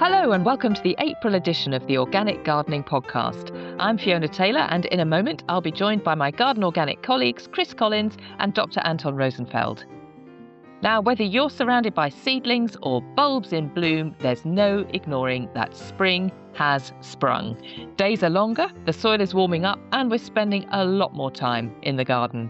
Hello and welcome to the April edition of the Organic Gardening Podcast. I'm Fiona Taylor, and in a moment I'll be joined by my garden organic colleagues Chris Collins and Dr. Anton Rosenfeld. Now, whether you're surrounded by seedlings or bulbs in bloom, there's no ignoring that spring has sprung. Days are longer, the soil is warming up, and we're spending a lot more time in the garden.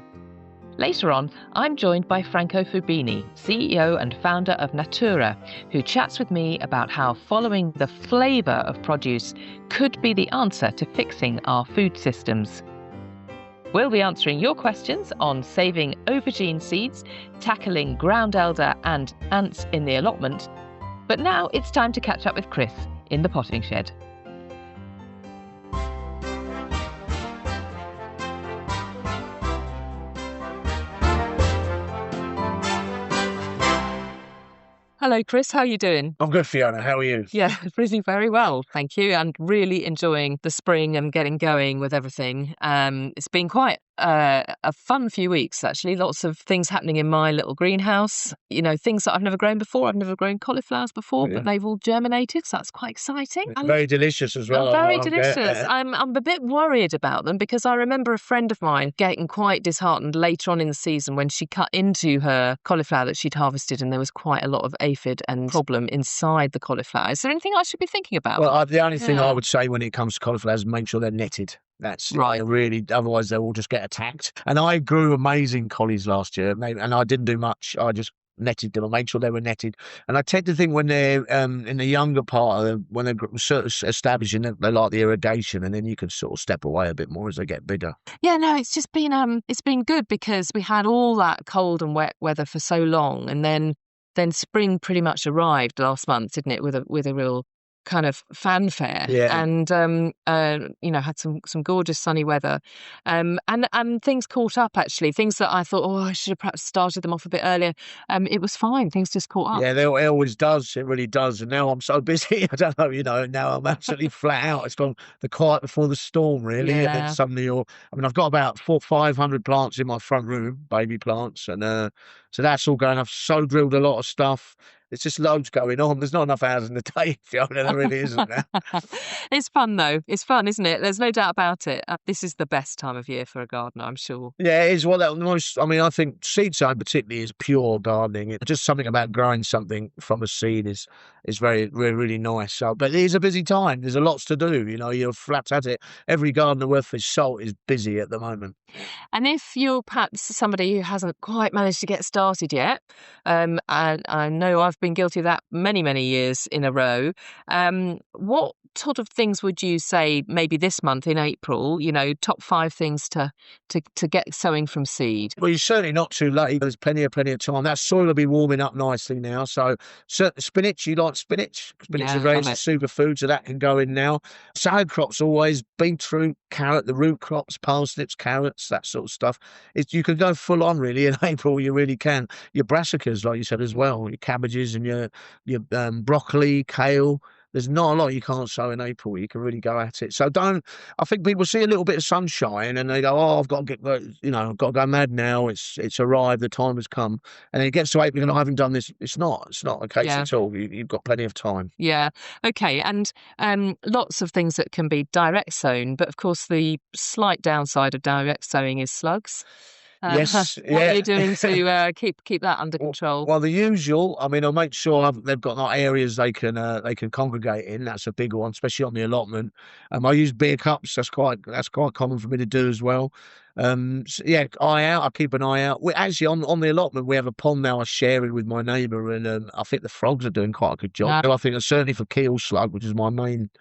Later on, I'm joined by Franco Fubini, CEO and founder of Natoora, who chats with me about how following the flavour of produce could be the answer to fixing our food systems. We'll be answering your questions on saving aubergine seeds, tackling ground elder and ants in the allotment. But now it's time to catch up with Chris in the potting shed. Hello, Chris. How are you doing? I'm good, Fiona. How are you? Yeah, really very well, thank you, and really enjoying the spring and getting going with everything. It's been quite a fun few weeks, actually. Lots of things happening in my little greenhouse. You know, things that I've never grown before. I've never grown cauliflowers before, but they've all germinated, so that's quite exciting. Very delicious as well. Very delicious. I'm a bit worried about them because I remember a friend of mine getting quite disheartened later on in the season when she cut into her cauliflower that she'd harvested and there was quite a lot of aphid and problem inside the cauliflower. Is there anything I should be thinking about? Well, the only thing I would say when it comes to cauliflowers is make sure they're netted. That's right. Really, otherwise they'll all just get attacked. And I grew amazing collies last year, and I didn't do much. I just netted them and made sure they were netted. And I tend to think when they're in the younger part, when they're sort of establishing, they like the irrigation, and then you can sort of step away a bit more as they get bigger. Yeah, no, it's just been it's been good because we had all that cold and wet weather for so long, and then spring pretty much arrived last month, didn't it? With a real kind of fanfare, and had some gorgeous sunny weather, and things caught up, actually, things that I thought, I should have perhaps started them off a bit earlier. It was fine, things just caught up. Yeah, it always does, it really does. And now I'm so busy, I don't know, now I'm absolutely flat out. It's gone the quiet before the storm, really. And then suddenly I've got about 400-500 plants in my front room, baby plants, and so that's all going. I've so drilled a lot of stuff. There's just loads going on. There's not enough hours in the day, Fiona. There really isn't there. It's fun, though. It's fun, isn't it? There's no doubt about it. This is the best time of year for a gardener, I'm sure. Yeah, it is. Well, I think seed sowing particularly is pure gardening. It's just something about growing something from a seed is very, really, really nice. So, but it is a busy time. There's a lots to do. You're flat at it. Every gardener worth his salt is busy at the moment. And if you're perhaps somebody who hasn't quite managed to get started yet, and I know I've been guilty of that many, many years in a row, what sort of things would you say maybe this month in April, top 5 things to get sowing from seed? Well, you're certainly not too late. There's plenty of time. That soil will be warming up nicely now. So spinach, you like spinach? Spinach is a superfood, so that can go in now. Salad crops always, beetroot, carrot, the root crops, parsnips, carrots, that sort of stuff. You can go full on really in April. You really can. Your brassicas, like you said as well, your cabbages and your broccoli, kale. There's not a lot you can't sow in April. You can really go at it. So I think people see a little bit of sunshine and they go, I've got to I've got to go mad now. It's arrived. The time has come. And then it gets to April and I haven't done this. It's not a case at all. You've got plenty of time. Yeah. Okay. And lots of things that can be direct sown. But of course, the slight downside of direct sowing is slugs. Yes. What are you doing to keep that under control? Well, the usual. I mean, I'll make sure they've got areas they can congregate in. That's a big one, especially on the allotment. I use beer cups. That's quite common for me to do as well. Eye out. I keep an eye out. We actually on the allotment we have a pond now I share it with my neighbour, and I think the frogs are doing quite a good job. I think certainly for keel slug, which is my main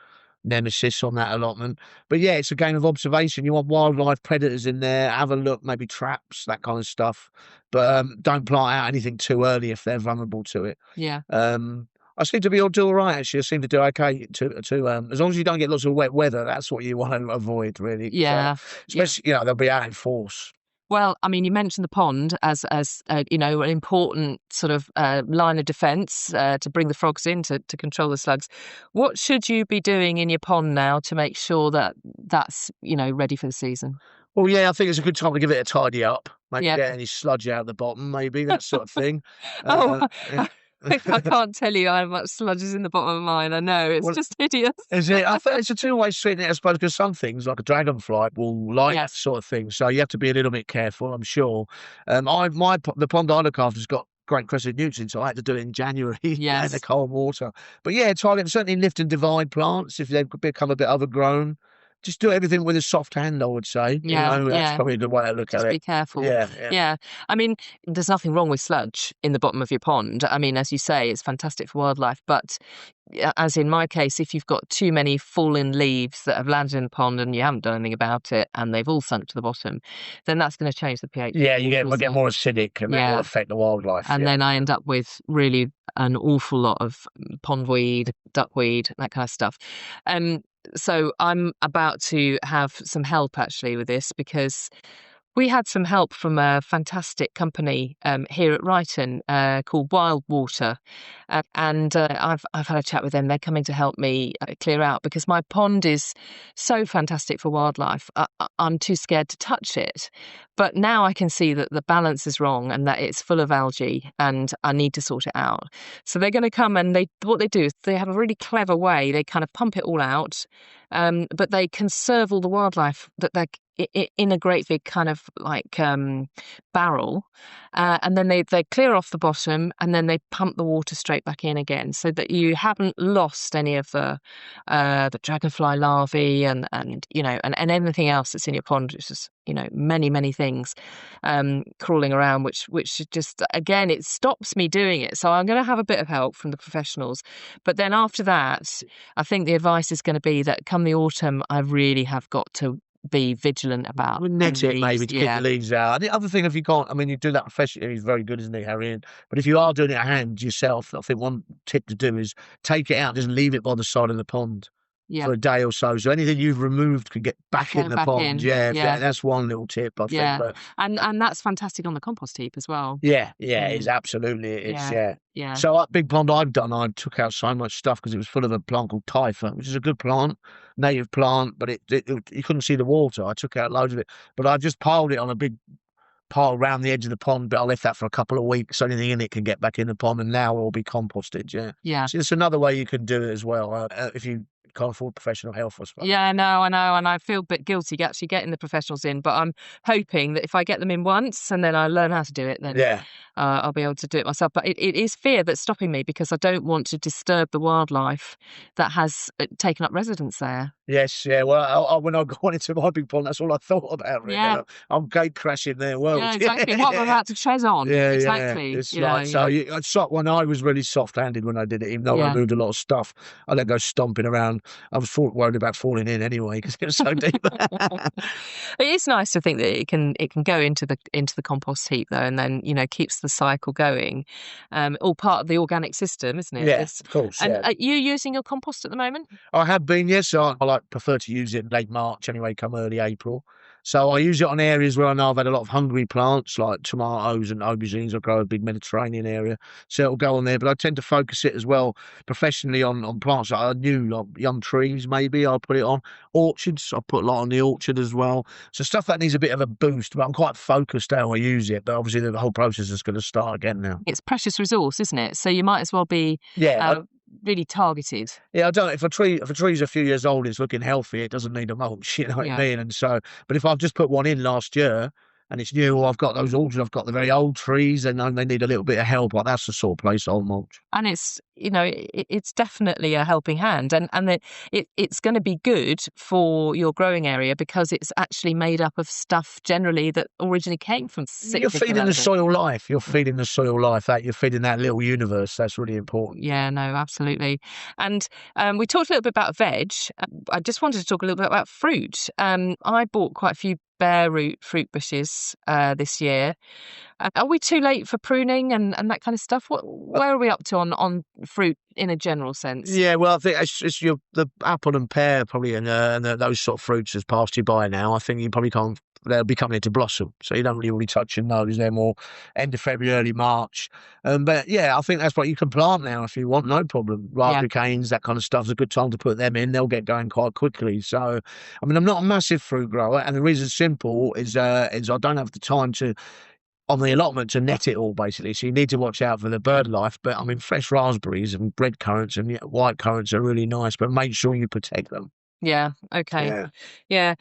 nemesis on that allotment. But yeah, it's a game of observation. You want wildlife predators in there, have a look, maybe traps, that kind of stuff. But don't plant out anything too early if they're vulnerable to it. Yeah. I seem to be do all right, actually. I seem to do okay as long as you don't get lots of wet weather. That's what you want to avoid, really. Yeah. So, especially, they'll be out in force. Well, I mean, you mentioned the pond as an important sort of line of defence to bring the frogs in to control the slugs. What should you be doing in your pond now to make sure that that's ready for the season? Well, yeah, I think it's a good time to give it a tidy up. Maybe get any sludge out of the bottom, maybe that sort of thing. I can't tell you how much sludge is in the bottom of mine. I know, it's just hideous. Is it? I think it's a two-way street, I suppose, because some things, like a dragonfly, will like that sort of thing. So you have to be a little bit careful, I'm sure. The pond I look after has got great crescent nutrients, so I had to do it in January in the cold water. But yeah, target certainly lift and divide plants if they've become a bit overgrown. Just do everything with a soft hand, I would say. That's probably the way I look at it. Just be careful. Yeah. I mean, there's nothing wrong with sludge in the bottom of your pond. I mean, as you say, it's fantastic for wildlife. But as in my case, if you've got too many fallen leaves that have landed in the pond and you haven't done anything about it and they've all sunk to the bottom, then that's going to change the pH. Yeah, you get more acidic and that will affect the wildlife. And then I end up with really an awful lot of pondweed, duckweed, that kind of stuff. So I'm about to have some help actually with this, because we had some help from a fantastic company here at Ryton called Wild Water, and I've had a chat with them. They're coming to help me clear out, because my pond is so fantastic for wildlife. I'm too scared to touch it, but now I can see that the balance is wrong and that it's full of algae, and I need to sort it out. So they're going to come, and what they do is they have a really clever way. They kind of pump it all out, but they conserve all the wildlife that they're in a great big kind of like barrel, and then they clear off the bottom, and then they pump the water straight back in again, so that you haven't lost any of the dragonfly larvae and anything else that's in your pond, which is many things crawling around, which just, again, it stops me doing it. So I'm going to have a bit of help from the professionals, but then after that, I think the advice is going to be that come the autumn, I really have got to be vigilant about net it, maybe, to get the leaves out. And the other thing, if you can't, I mean, you do that professionally, it's very good, isn't it, Harry? But if you are doing it at hand yourself, I think one tip to do is take it out, just leave it by the side of the pond for a day or so. So anything you've removed can get back in the pond. That's one little tip, I think. But, and that's fantastic on the compost heap as well. It's absolutely. So that big pond I've done, I took out so much stuff because it was full of a plant called typha, which is a good plant, native plant, but you couldn't see the water. I took out loads of it, but I just piled it on a big pile around the edge of the pond, but I left that for a couple of weeks so anything in it can get back in the pond, and now it'll be composted. So it's another way you can do it as well, if you can't afford professional help, I suppose. I know, and I feel a bit guilty actually getting the professionals in, but I'm hoping that if I get them in once and then I learn how to do it, then I'll be able to do it myself. But it is fear that's stopping me, because I don't want to disturb the wildlife that has taken up residence there. Yes, well, when I got into my big pond, that's all I thought about. Really. I'm gate crashing their world. Yeah, exactly. What I'm about to tread on. Exactly. It's like when I was really soft-handed when I did it, even though I moved a lot of stuff. I don't go stomping around. I was worried about falling in anyway because it was so deep. It is nice to think that it can go into the compost heap though, and then keeps the cycle going. All part of the organic system, isn't it? Yeah, of course. And are you using your compost at the moment? I have been, yes. I prefer to use it late March anyway, come early April. So I use it on areas where I know I've had a lot of hungry plants like tomatoes and aubergines. I grow a big Mediterranean area, so it'll go on there. But I tend to focus it as well professionally on plants that I knew, like young trees maybe. I'll put it on orchards. I'll put a lot on the orchard as well. So stuff that needs a bit of a boost, but I'm quite focused how I use it. But obviously the whole process is going to start again now. It's precious resource, isn't it? So you might as well be really targeted. I don't. If a tree's a few years old, it's looking healthy, it doesn't need a mulch. You know what I mean? And so, but if I've just put one in last year and it's new, or I've got those orchards, I've got the very old trees, and they need a little bit of help. Like that's the sort of place I'll mulch. And it's it's definitely a helping hand, and it's going to be good for your growing area because it's actually made up of stuff generally that originally came from. You're feeding the soil life. You're feeding the soil life. You're feeding that little universe. That's really important. Yeah, no, absolutely. And we talked a little bit about veg. I just wanted to talk a little bit about fruit. I bought quite a few bare root fruit bushes this year. Are we too late for pruning and that kind of stuff? Where are we up to on fruit in a general sense? Yeah, well, I think it's the apple and pear probably, and those sort of fruits has passed you by now. I think you probably can't. They'll be coming into blossom, so you don't really touch those. They're more end of February, early March. But yeah, I think that's what you can plant now if you want, no problem. Raspberry canes, that kind of stuff's a good time to put them in. They'll get going quite quickly. So, I mean, I'm not a massive fruit grower, and the reason simple is I don't have the time to. on the allotment to net it all, basically. So you need to watch out for the bird life. But I mean, fresh raspberries and red currants and white currants are really nice, but make sure you protect them. Yeah. Okay. Yeah. Yeah.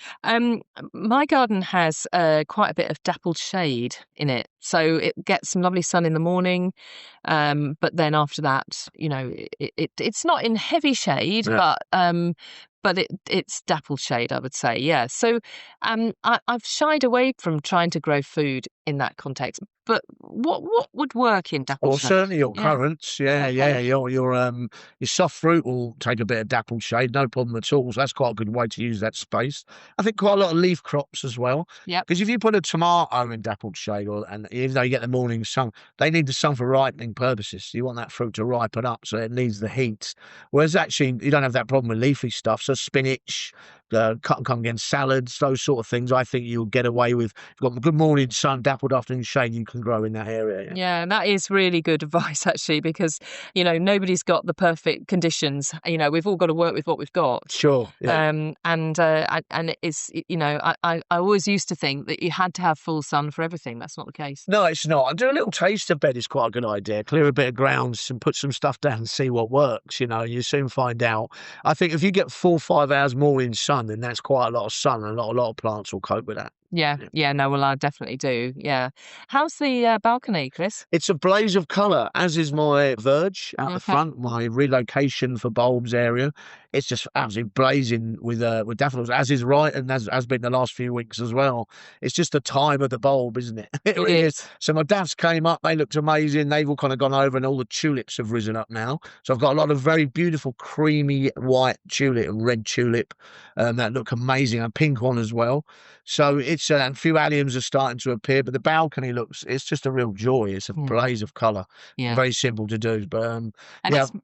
My garden has quite a bit of dappled shade in it, so it gets some lovely sun in the morning. But then after that, it's not in heavy shade, Yeah. but it's dappled shade, I would say. Yeah. So I've shied away from trying to grow food in that context. But what would work in dappled Well, shade? certainly your currants, yeah. Okay. Your soft fruit will take a bit of dappled shade, no problem at all. So that's quite a good way to use that space. I think quite a lot of leaf crops as well. Yep. Because if you put a tomato in dappled shade, and even though you get the morning sun, they need the sun for ripening purposes. You want that fruit to ripen up, so it needs the heat. Whereas actually, you don't have that problem with leafy stuff. So spinach, cut and again, salads, those sort of things. I think you'll get away with. If you've got good morning sun, dappled afternoon shade, you can grow in that area. Yeah, and that is really good advice, actually, because, nobody's got the perfect conditions. We've all got to work with what we've got. Sure. Yeah. And it is, I always used to think that you had to have full sun for everything. That's not the case. No, it's not. And do a little taster bed is quite a good idea. Clear a bit of grounds and put some stuff down and see what works. You soon find out. I think if you get 4 or 5 hours more in sun, then that's quite a lot of sun, and a lot of plants will cope with that. Yeah, no, well, I definitely do. Yeah. How's the balcony, Chris? It's a blaze of colour, as is my verge out the Okay. front, my relocation for bulbs area. It's just absolutely blazing with daffodils, as is right, and has been the last few weeks as well. It's just the time of the bulb, isn't it? It really is. So my daffs came up, they looked amazing. They've all kind of gone over, and all the tulips have risen up now. So I've got a lot of very beautiful creamy white tulip and red tulip that look amazing, and pink one as well. So it's and a few alliums are starting to appear, but the balcony it's just a real joy. It's a blaze of colour. Yeah. Very simple to do, but and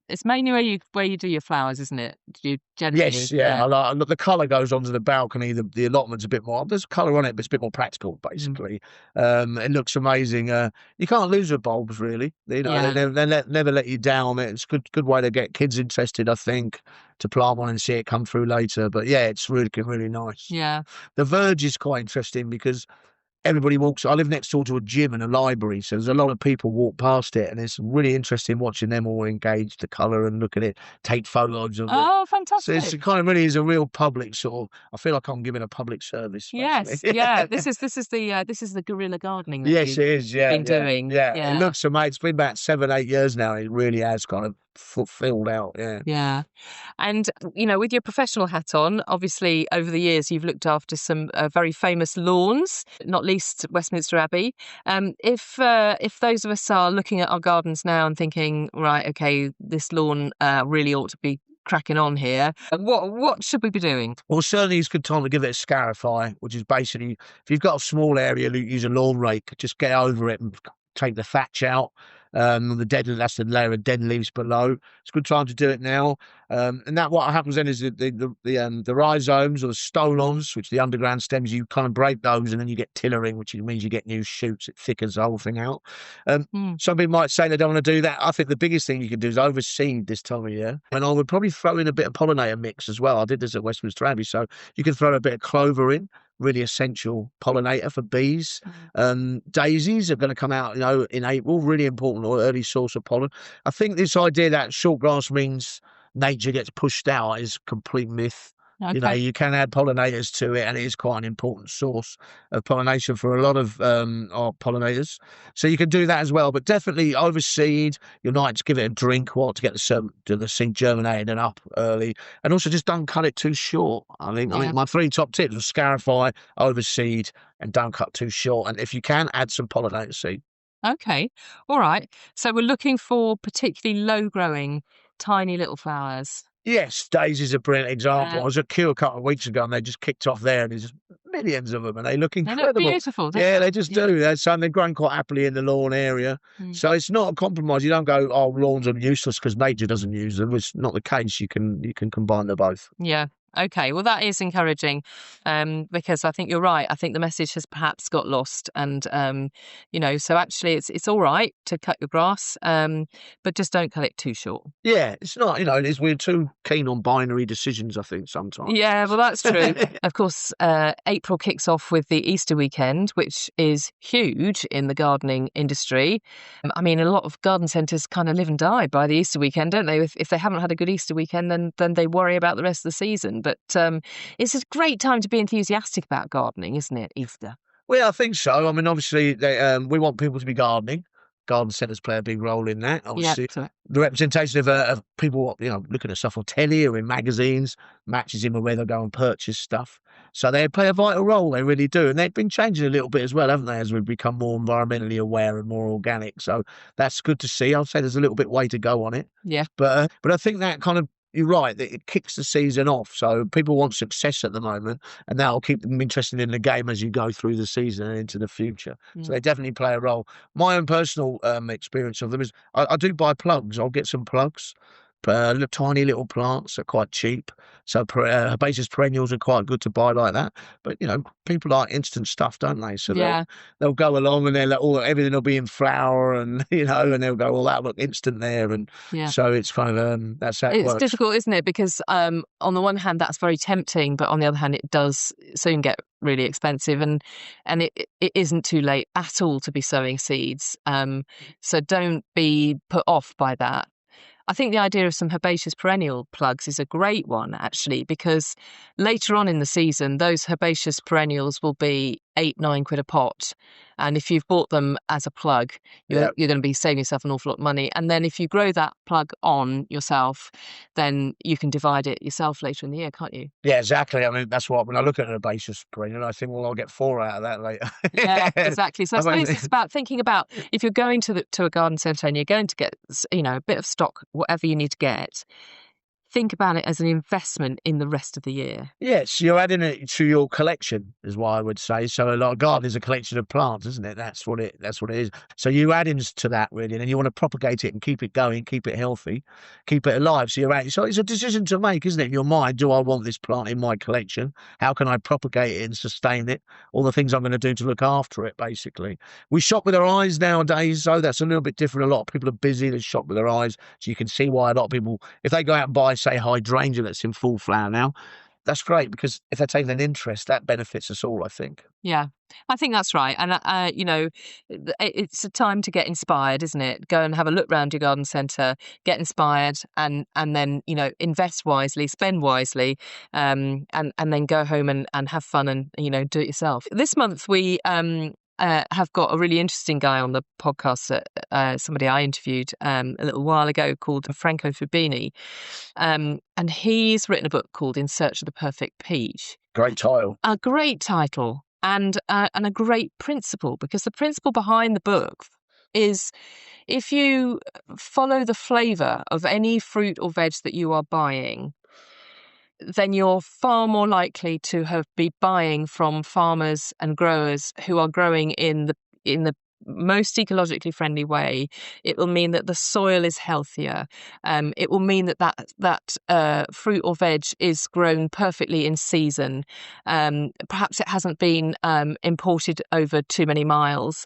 it's mainly where you do your flowers, isn't it? Do you generally? Yes, yeah. Look, the colour goes onto the balcony. The allotment's a bit more. There's colour on it, but it's a bit more practical, basically. It looks amazing. You can't lose with bulbs, really. They never let you down. It's a good way to get kids interested, I think, to plant one and see it come through later. But yeah, it's really nice. Yeah. The verge is quite interesting because everybody walks. I live next door to a gym and a library, so there's a lot of people walk past it, and it's really interesting watching them all engage the colour and look at it, take photos of it. Oh, fantastic! So it's kind of really is a real public sort of. I feel like I'm giving a public service. Yes, yeah. This is the guerrilla gardening. That yes, it is. Yeah, been doing. Yeah, it looks amazing. It's been about 7-8 years now. It really has kind of filled out. Yeah. And with your professional hat on, obviously over the years you've looked after some very famous lawns, not least Westminster Abbey. If those of us are looking at our gardens now and thinking, right, okay, this lawn really ought to be cracking on here, what should we be doing? Well, certainly it's a good time to give it a scarify, which is basically if you've got a small area, use a lawn rake, just get over it and take the thatch out. That's the layer of dead leaves below. It's a good time to do it now. And that what happens then is the rhizomes or the stolons, which are the underground stems, you kind of break those, and then you get tillering, which means you get new shoots. It thickens the whole thing out. Some people might say they don't want to do that. I think the biggest thing you can do is overseed this time of year, and I would probably throw in a bit of pollinator mix as well. I did this at Westminster Abbey, so you can throw a bit of clover in. Really essential pollinator for bees. Daisies are going to come out, in April. Really important or early source of pollen. I think this idea that short grass means nature gets pushed out is complete myth. Okay. You can add pollinators to it, and it is quite an important source of pollination for a lot of our pollinators. So you can do that as well, but definitely overseed. You'll like to give it a drink to get the seed germinated and up early, and also just don't cut it too short. I think my 3 top tips are scarify, overseed, and don't cut too short. And if you can, add some pollinator seed. Okay, all right. So we're looking for particularly low growing, tiny little flowers. Yes, daisies are a brilliant example. I was at Kew a couple of weeks ago, and they just kicked off there, and there's millions of them, and they look incredible. They look beautiful. They just do. They're growing quite happily in the lawn area. So it's not a compromise. You don't go, oh, lawns are useless because nature doesn't use them. It's not the case. You can combine them both. Yeah. Okay, well, that is encouraging, because I think you're right. I think the message has perhaps got lost, and so actually, it's all right to cut your grass, but just don't cut it too short. Yeah, it's not, we're too keen on binary decisions, I think, sometimes. Yeah, well, that's true. Of course, April kicks off with the Easter weekend, which is huge in the gardening industry. I mean, a lot of garden centres kind of live and die by the Easter weekend, don't they? If they haven't had a good Easter weekend, then they worry about the rest of the season. But it's a great time to be enthusiastic about gardening, isn't it, Easter? Well, I think so. I mean, obviously, we want people to be gardening. Garden centres play a big role in that. Obviously, Yeah, the representation of people, looking at stuff on telly or in magazines, matches in with where they go and purchase stuff. So they play a vital role. They really do, and they've been changing a little bit as well, haven't they? As we've become more environmentally aware and more organic. So that's good to see. I'd say there's a little bit way to go on it. Yeah. But I think that kind of. You're right, that it kicks the season off. So people want success at the moment, and that'll keep them interested in the game as you go through the season and into the future. So they definitely play a role. My own personal experience of them is I do buy plugs. I'll get some plugs. Tiny little plants are quite cheap. So herbaceous perennials are quite good to buy like that. But, people like instant stuff, don't they? So they'll go along and everything will be in flower and, and they'll go, well, that look instant there. And so it's kind of, that's how it works. It's difficult, isn't it? Because on the one hand, that's very tempting. But on the other hand, it does soon get really expensive. And it isn't too late at all to be sowing seeds. So don't be put off by that. I think the idea of some herbaceous perennial plugs is a great one, actually, because later on in the season, those herbaceous perennials will be £8-9 a pot. And if you've bought them as a plug, you're going to be saving yourself an awful lot of money. And then if you grow that plug on yourself, then you can divide it yourself later in the year, can't you? Yeah, exactly. I mean, that's what, when I look at an herbaceous perennial, I think, well, I'll get 4 out of that later. Yeah, exactly. So I suppose it's about thinking about, if you're going to a garden centre and you're going to get, a bit of stock, whatever you need to get, think about it as an investment in the rest of the year. Yes, you're adding it to your collection, is what I would say. So a lot of garden is a collection of plants, isn't it? That's what it is. So you add into that, really, and you want to propagate it and keep it going, keep it healthy, keep it alive. So it's a decision to make, isn't it? In your mind, do I want this plant in my collection? How can I propagate it and sustain it? All the things I'm going to do to look after it, basically. We shop with our eyes nowadays, so that's a little bit different. A lot of people are busy, they shop with their eyes. So you can see why a lot of people, if they go out and buy, say, hydrangea that's in full flower now, that's great, because if they're taking an interest, that benefits us all, I think. Yeah, I think that's right. And, it's a time to get inspired, isn't it? Go and have a look around your garden centre, get inspired, and then, invest wisely, spend wisely, and then go home and have fun and, do it yourself. This month, we have got a really interesting guy on the podcast, somebody I interviewed a little while ago, called Franco Fubini. And he's written a book called In Search of the Perfect Peach. Great title. A great title. And a great principle, because the principle behind the book is, if you follow the flavour of any fruit or veg that you are buying, then you're far more likely to be buying from farmers and growers who are growing in the most ecologically friendly way. It will mean that the soil is healthier. It will mean that fruit or veg is grown perfectly in season. Perhaps it hasn't been imported over too many miles.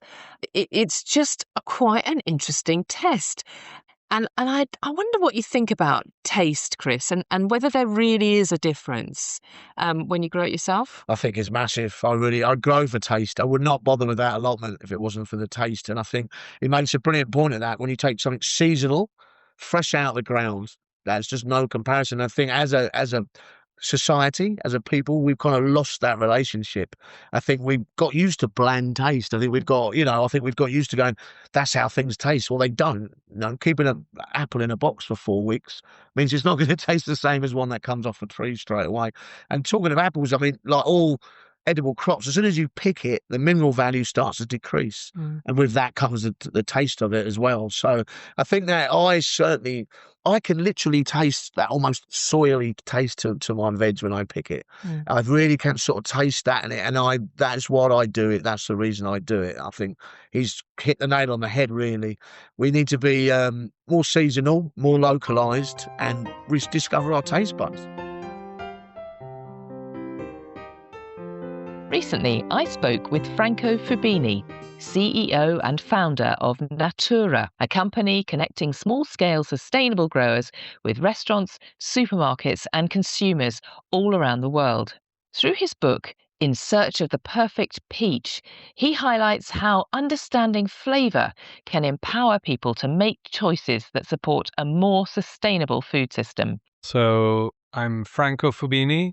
It's just quite an interesting test. And I wonder what you think about taste, Chris, and whether there really is a difference when you grow it yourself. I think it's massive. I'd grow for taste. I would not bother with that allotment if it wasn't for the taste. And I think it makes a brilliant point of that. When you take something seasonal, fresh out of the ground, that's just no comparison. I think as a society, as a people, we've kind of lost that relationship. I think we've got used to bland taste. I think we've got used to going, that's how things taste. Well, they don't. Keeping an apple in a box for 4 weeks means it's not going to taste the same as one that comes off a tree straight away. And talking of apples, I mean, like all edible crops, as soon as you pick it, the mineral value starts to decrease. And with that comes the taste of it as well. So I think that I can literally taste that almost soily taste to my veg when I pick it. I really can sort of taste that in it, and that's what I do it. That's the reason I do it. I think he's hit the nail on the head, really. We need to be more seasonal, more localised, and rediscover our taste buds. Recently, I spoke with Franco Fubini, CEO and founder of Natoora, a company connecting small-scale sustainable growers with restaurants, supermarkets and consumers all around the world. Through his book, In Search of the Perfect Peach, he highlights how understanding flavour can empower people to make choices that support a more sustainable food system. So I'm Franco Fubini,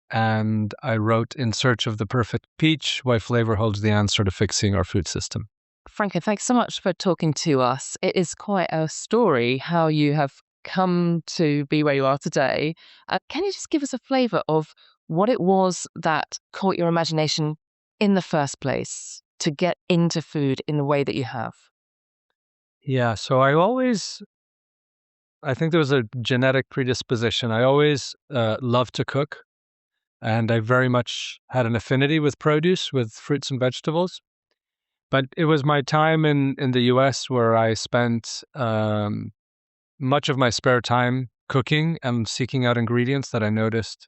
and I wrote In Search of the Perfect Peach, Why Flavor Holds the Answer to Fixing Our Food System. Franco, thanks so much for talking to us. It is quite a story how you have come to be where you are today. Can you just give us a flavour of what it was that caught your imagination in the first place to get into food in the way that you have? Yeah, so I think there was a genetic predisposition. I always loved to cook, and I very much had an affinity with produce, with fruits and vegetables. But it was my time in the US where I spent much of my spare time cooking and seeking out ingredients that I noticed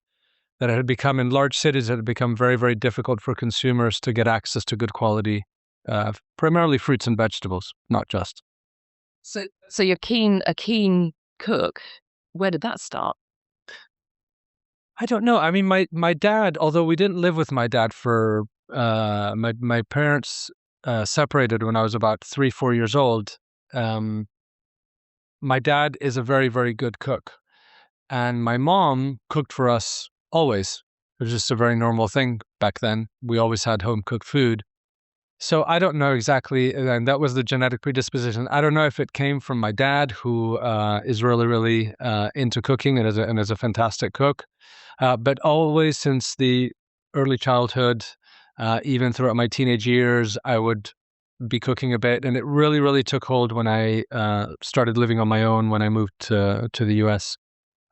that it had become, in large cities, it had become very, very difficult for consumers to get access to good quality, primarily fruits and vegetables, not just. So you're a keen cook. Where did that start? I don't know. I mean, my dad, although we didn't live with my dad for my parents separated when I was about 3-4 years old. My dad is a very, very good cook, and my mom cooked for us always. It was just a very normal thing back then. We always had home cooked food. So I don't know exactly, and that was the genetic predisposition. I don't know if it came from my dad, who is really, really into cooking and is a fantastic cook. But always since the early childhood, even throughout my teenage years, I would be cooking a bit. And it really, really took hold when I started living on my own when I moved to the US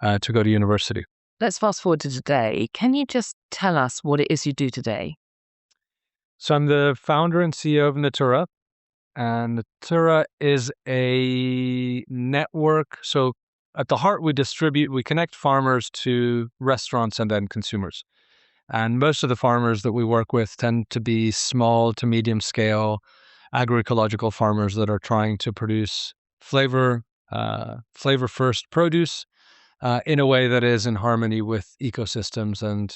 to go to university. Let's fast forward to today. Can you just tell us what it is you do today? So I'm the founder and CEO of Natoora. And Natoora is a network. So at the heart, we connect farmers to restaurants and then consumers. And most of the farmers that we work with tend to be small to medium scale agroecological farmers that are trying to produce flavor first produce in a way that is in harmony with ecosystems and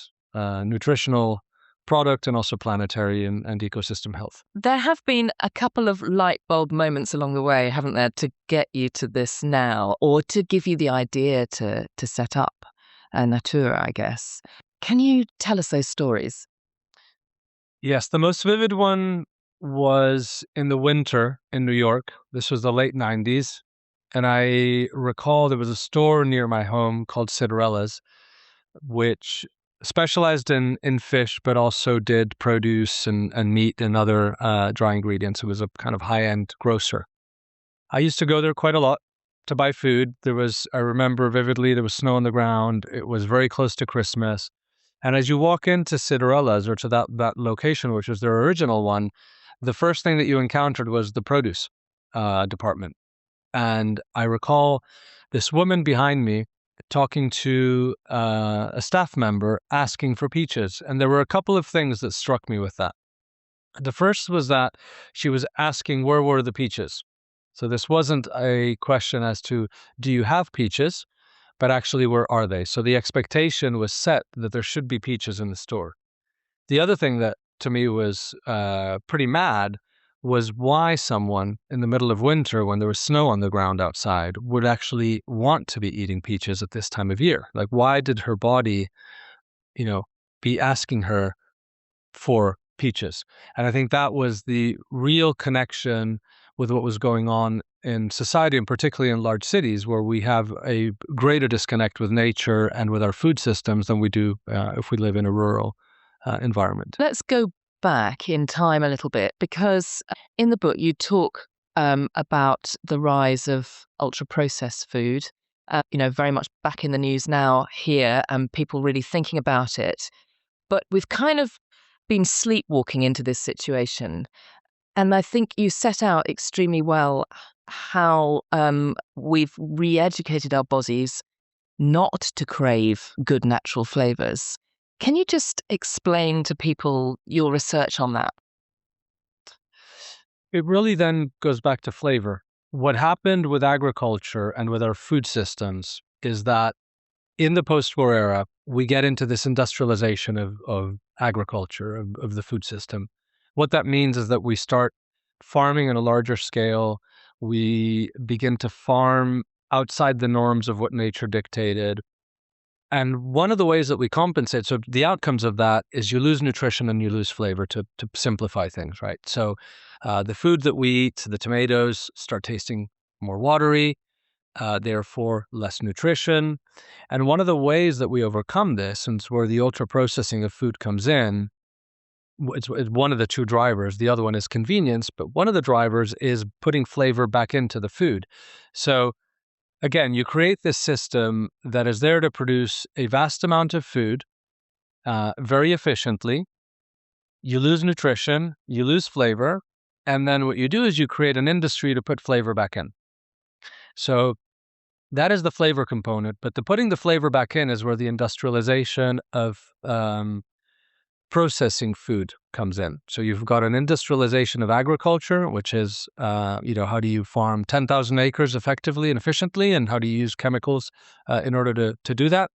nutritional product and also planetary and ecosystem health. There have been a couple of light bulb moments along the way, haven't there, to get you to this now, or to give you the idea to set up Natoora, I guess. Can you tell us those stories? Yes, the most vivid one was in the winter in New York. This was the late 90s. And I recall there was a store near my home called Cinderella's, which specialized in fish, but also did produce and meat and other dry ingredients. It was a kind of high-end grocer. I used to go there quite a lot to buy food. I remember vividly, there was snow on the ground. It was very close to Christmas. And as you walk into Cinderella's, or to that location, which was their original one, the first thing that you encountered was the produce department. And I recall this woman behind me talking to a staff member asking for peaches. And there were a couple of things that struck me with that. The first was that she was asking, where were the peaches? So this wasn't a question as to, do you have peaches? But actually, where are they? So the expectation was set that there should be peaches in the store. The other thing that to me was pretty mad was why someone in the middle of winter, when there was snow on the ground outside, would actually want to be eating peaches at this time of year. Like, why did her body, be asking her for peaches? And I think that was the real connection with what was going on in society, and particularly in large cities, where we have a greater disconnect with nature and with our food systems than we do if we live in a rural environment. Let's go back in time a little bit, because in the book you talk about the rise of ultra-processed food, very much back in the news now here, and people really thinking about it. But we've kind of been sleepwalking into this situation. And I think you set out extremely well how we've re-educated our bodies not to crave good natural flavours. Can you just explain to people your research on that? It really then goes back to flavor. What happened with agriculture and with our food systems is that in the post-war era, we get into this industrialization of agriculture, of the food system. What that means is that we start farming on a larger scale. We begin to farm outside the norms of what nature dictated. And one of the ways that we compensate, so the outcomes of that is you lose nutrition and you lose flavor, to simplify things, right? So the food that we eat, the tomatoes, start tasting more watery, therefore less nutrition. And one of the ways that we overcome this, and it's where the ultra processing of food comes in, it's one of the two drivers. The other one is convenience, but one of the drivers is putting flavor back into the food. So again, you create this system that is there to produce a vast amount of food very efficiently. You lose nutrition, you lose flavor, and then what you do is you create an industry to put flavor back in. So that is the flavor component, but the putting the flavor back in is where the industrialization of processing food comes in. So you've got an industrialization of agriculture, which is, how do you farm 10,000 acres effectively and efficiently, and how do you use chemicals in order to do that?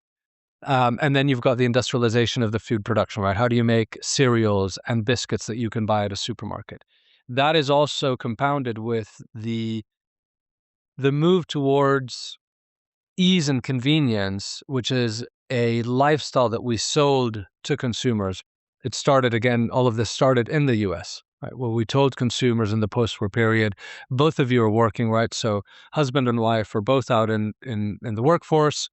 And then you've got the industrialization of the food production, right? How do you make cereals and biscuits that you can buy at a supermarket? That is also compounded with the move towards ease and convenience, which is a lifestyle that we sold to consumers. It started, again, all of this started in the US, right? Well, we told consumers in the post-war period, both of you are working, right? So husband and wife are both out in the workforce.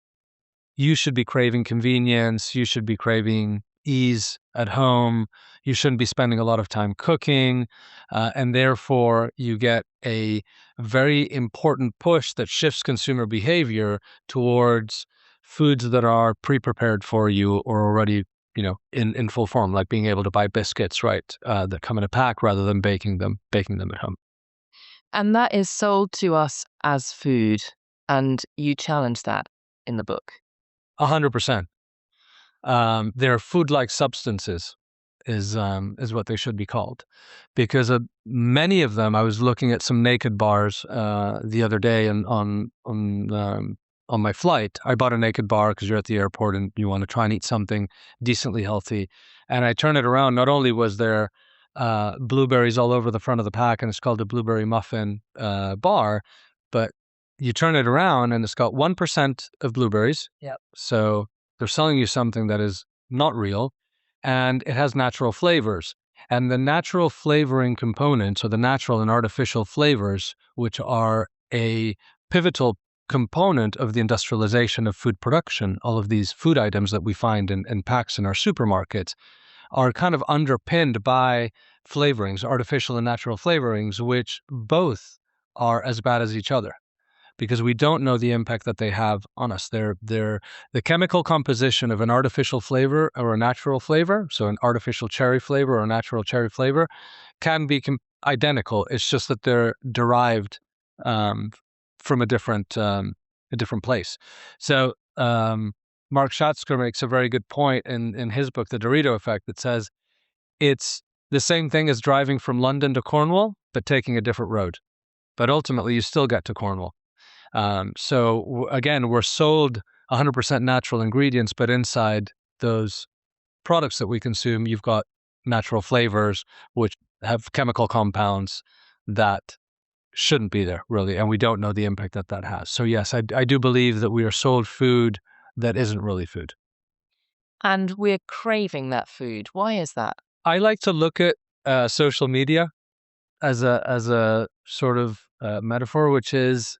You should be craving convenience. You should be craving ease at home. You shouldn't be spending a lot of time cooking. And therefore, you get a very important push that shifts consumer behavior towards foods that are pre-prepared for you or already, in full form, like being able to buy biscuits, right, that come in a pack rather than baking them at home. And that is sold to us as food, and you challenge that in the book. 100%. They're food-like substances is what they should be called, because many of them. I was looking at some naked bars the other day, and on my flight, I bought a naked bar because you're at the airport and you want to try and eat something decently healthy. And I turn it around. Not only was there blueberries all over the front of the pack, and it's called a blueberry muffin bar, but you turn it around and it's got 1% of blueberries. Yep. So they're selling you something that is not real, and it has natural flavors. And the natural flavoring components, or the natural and artificial flavors, which are a pivotal component of the industrialization of food production, all of these food items that we find in packs in our supermarkets, are kind of underpinned by flavorings, artificial and natural flavorings, which both are as bad as each other, because we don't know the impact that they have on us. They're the chemical composition of an artificial flavor or a natural flavor, so an artificial cherry flavor or a natural cherry flavor, can be identical. It's just that they're derived from a different place. So Mark Schatzker makes a very good point in his book, The Dorito Effect, that says it's the same thing as driving from London to Cornwall, but taking a different road. But ultimately, you still get to Cornwall. So again, we're sold 100% natural ingredients, but inside those products that we consume, you've got natural flavors, which have chemical compounds that shouldn't be there, really, and we don't know the impact that has. So yes, I do believe that we are sold food that isn't really food. And we're craving that food. Why is that? I like to look at social media as a sort of metaphor, which is,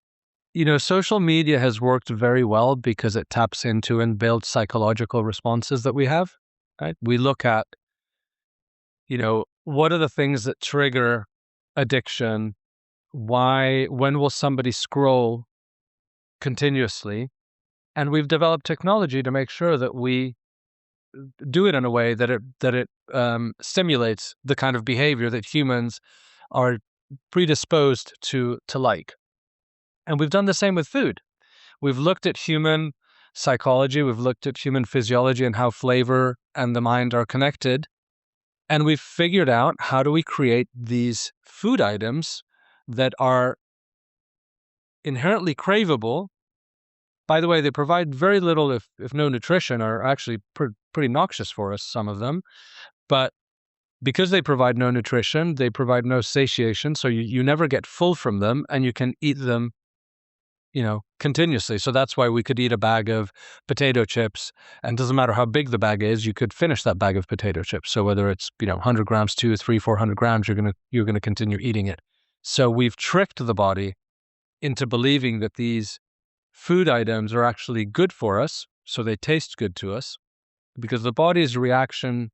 social media has worked very well because it taps into and builds psychological responses that we have, right? We look at, what are the things that trigger addiction? When will somebody scroll continuously? And we've developed technology to make sure that we do it in a way that it stimulates the kind of behavior that humans are predisposed to like. And we've done the same with food. We've looked at human psychology, we've looked at human physiology and how flavor and the mind are connected. And we've figured out how do we create these food items that are inherently craveable. By the way, they provide very little, if no nutrition, are actually pretty noxious for us, some of them. But because they provide no nutrition, they provide no satiation, so you never get full from them, and you can eat them, continuously. So that's why we could eat a bag of potato chips, and it doesn't matter how big the bag is, you could finish that bag of potato chips. So whether it's 100 grams, 200, 300, 400 grams, you're gonna continue eating it. So we've tricked the body into believing that these food items are actually good for us, so they taste good to us, because the body's reaction,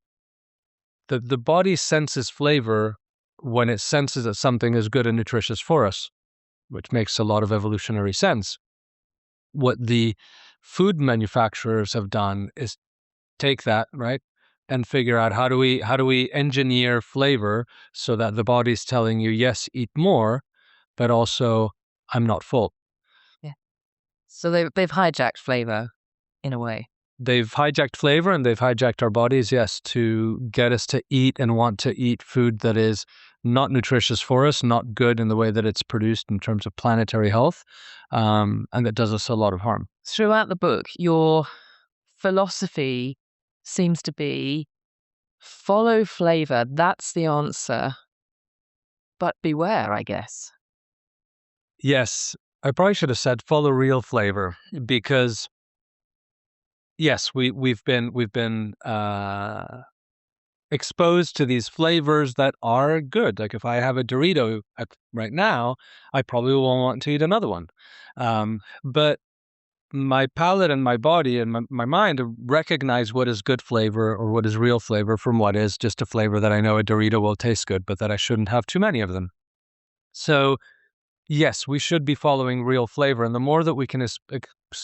the body senses flavor when it senses that something is good and nutritious for us, which makes a lot of evolutionary sense. What the food manufacturers have done is take that, right, and figure out how do we engineer flavor so that the body's telling you, yes, eat more, but also I'm not full. Yeah. So they've hijacked flavor in a way. They've hijacked flavor and they've hijacked our bodies, yes, to get us to eat and want to eat food that is not nutritious for us, not good in the way that it's produced in terms of planetary health, and that does us a lot of harm. Throughout the book, your philosophy seems to be follow flavor. That's the answer. But beware, I guess. Yes, I probably should have said follow real flavor, because yes, we've been exposed to these flavors that are good. Like if I have a Dorito right now, I probably won't want to eat another one. But my palate and my body and my mind recognize what is good flavor or what is real flavor from what is just a flavor that I know a Dorito will taste good, but that I shouldn't have too many of them. So yes, we should be following real flavor. And the more that we can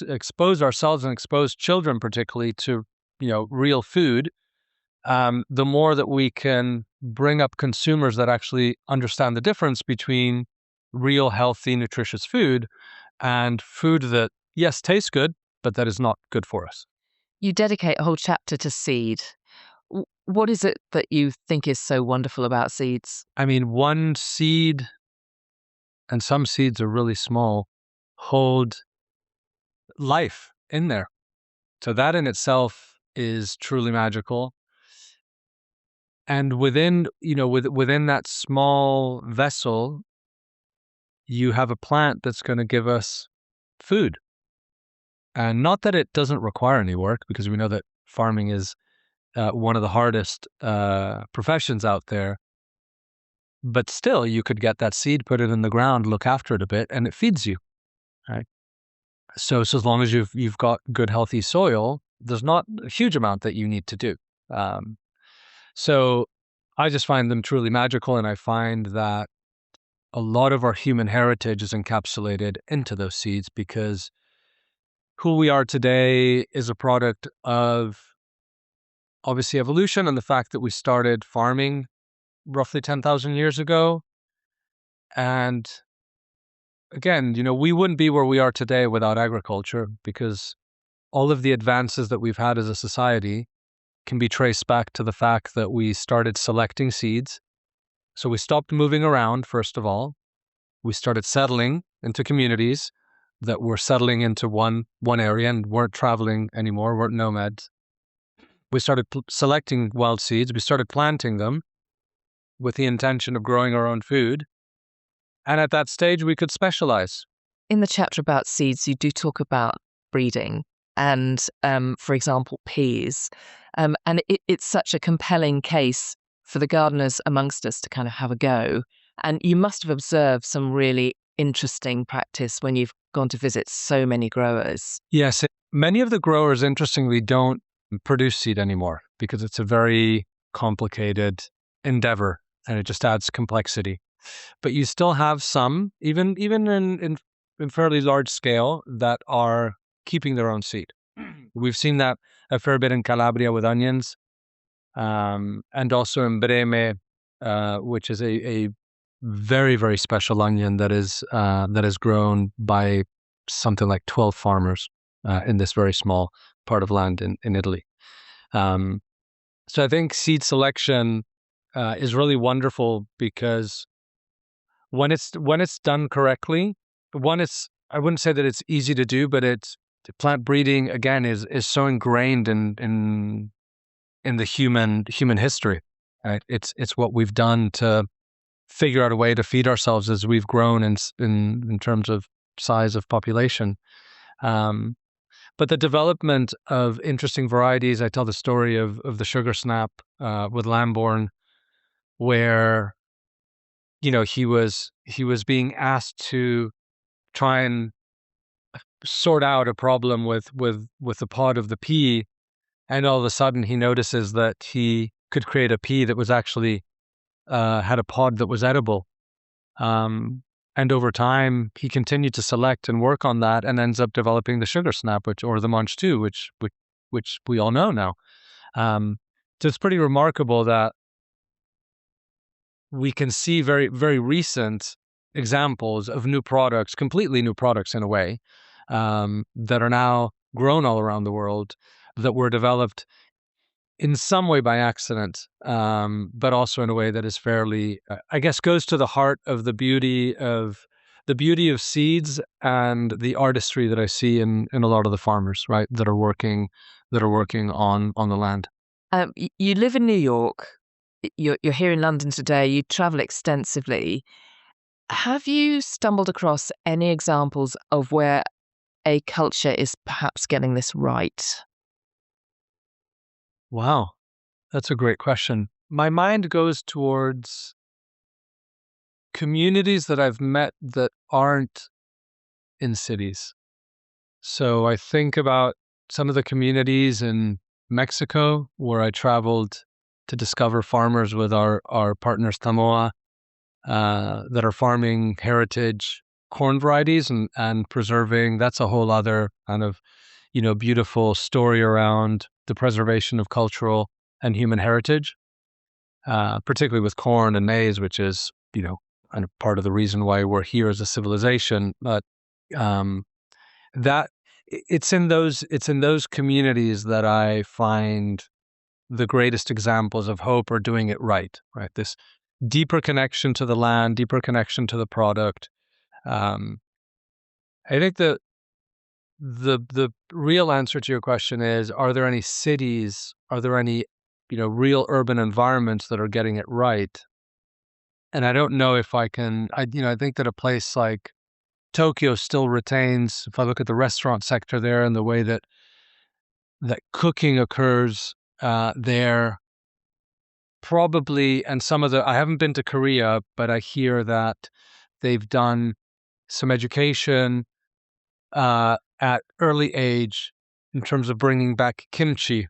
expose ourselves and expose children particularly to, real food, the more that we can bring up consumers that actually understand the difference between real, healthy, nutritious food and food that, yes, tastes good, but that is not good for us. You dedicate a whole chapter to seed. What is it that you think is so wonderful about seeds? I mean, one seed, and some seeds are really small, hold life in there. So that in itself is truly magical. And within that small vessel, you have a plant that's going to give us food. And not that it doesn't require any work, because we know that farming is one of the hardest professions out there. But still, you could get that seed, put it in the ground, look after it a bit, and it feeds you, right? So as long as you've got good, healthy soil, there's not a huge amount that you need to do. So I just find them truly magical, and I find that a lot of our human heritage is encapsulated into those seeds, because who we are today is a product of obviously evolution and the fact that we started farming roughly 10,000 years ago. And again, we wouldn't be where we are today without agriculture, because all of the advances that we've had as a society can be traced back to the fact that we started selecting seeds. So we stopped moving around, first of all. We started settling into communities that were settling into one area and weren't traveling anymore, weren't nomads. We started selecting wild seeds. We started planting them with the intention of growing our own food. And at that stage, we could specialize. In the chapter about seeds, you do talk about breeding and, for example, peas. And it's such a compelling case for the gardeners amongst us to kind of have a go. And you must have observed some really interesting practice when you've gone to visit so many growers. Yes, many of the growers, interestingly, don't produce seed anymore because it's a very complicated endeavor and it just adds complexity. But you still have some, even in fairly large scale, that are keeping their own seed. We've seen that a fair bit in Calabria with onions, and also in Breme, which is a very, very special onion that is grown by something like 12 farmers. in this very small part of land in Italy. So I think seed selection is really wonderful because when it's done correctly, I wouldn't say that it's easy to do, but plant breeding again is so ingrained in the human history. Right? It's what we've done to figure out a way to feed ourselves as we've grown in terms of size of population. But the development of interesting varieties, I tell the story of the sugar snap with Lambourne, where he was being asked to try and sort out a problem with the pod of the pea, and all of a sudden he notices that he could create a pea that was actually had a pod that was edible. And over time, he continued to select and work on that, and ends up developing the sugar snap, or the Munch 2, which we all know now. So it's pretty remarkable that we can see very, very recent examples of new products, completely new products in a way, that are now grown all around the world, that were developed in some way by accident, but also in a way that is fairly, I guess, goes to the heart of the beauty of seeds and the artistry that I see in a lot of the farmers, right, that are working on the land. You live in New York. You're here in London today. You travel extensively. Have you stumbled across any examples of where a culture is perhaps getting this right? Wow, that's a great question. My mind goes towards communities that I've met that aren't in cities. So I think about some of the communities in Mexico where I traveled to discover farmers with our partners Tamoa that are farming heritage corn varieties and preserving. That's a whole other kind of beautiful story around the preservation of cultural and human heritage, particularly with corn and maize, which is kind of part of the reason why we're here as a civilization. But that it's in those communities that I find the greatest examples of hope or doing it right. This deeper connection to the land, deeper connection to the product. I think that the real answer to your question is: are there any cities? Are there any real urban environments that are getting it right? And I don't know if I can. I think that a place like Tokyo still retains, if I look at the restaurant sector there and the way that cooking occurs there, probably, and I haven't been to Korea, but I hear that they've done some education at early age in terms of bringing back kimchi,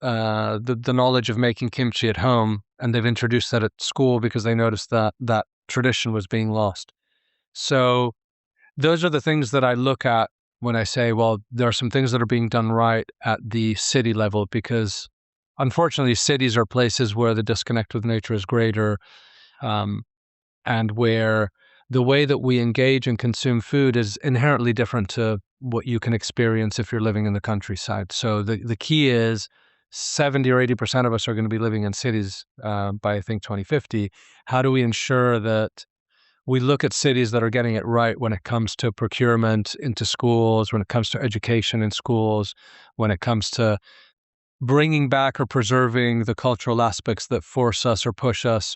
the knowledge of making kimchi at home, and they've introduced that at school because they noticed that tradition was being lost. So those are the things that I look at when I say, well, there are some things that are being done right at the city level, because unfortunately cities are places where the disconnect with nature is greater, and where the way that we engage and consume food is inherently different to what you can experience if you're living in the countryside. So the key is 70 or 80% of us are going to be living in cities by, I think, 2050. How do we ensure that we look at cities that are getting it right when it comes to procurement into schools, when it comes to education in schools, when it comes to bringing back or preserving the cultural aspects that force us or push us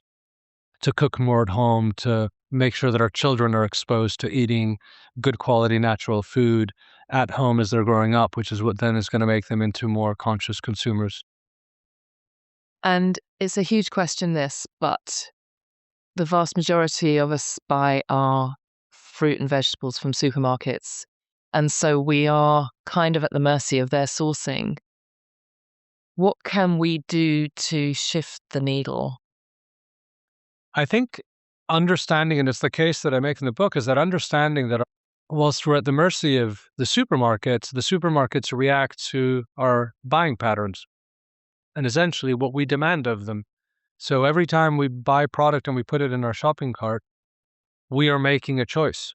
to cook more at home, to make sure that our children are exposed to eating good quality natural food at home as they're growing up, which is what then is going to make them into more conscious consumers. And it's a huge question, this, but the vast majority of us buy our fruit and vegetables from supermarkets. And so we are kind of at the mercy of their sourcing. What can we do to shift the needle? I think understanding, and it's the case that I make in the book, is that understanding that whilst we're at the mercy of the supermarkets react to our buying patterns and essentially what we demand of them. So every time we buy product and we put it in our shopping cart, we are making a choice.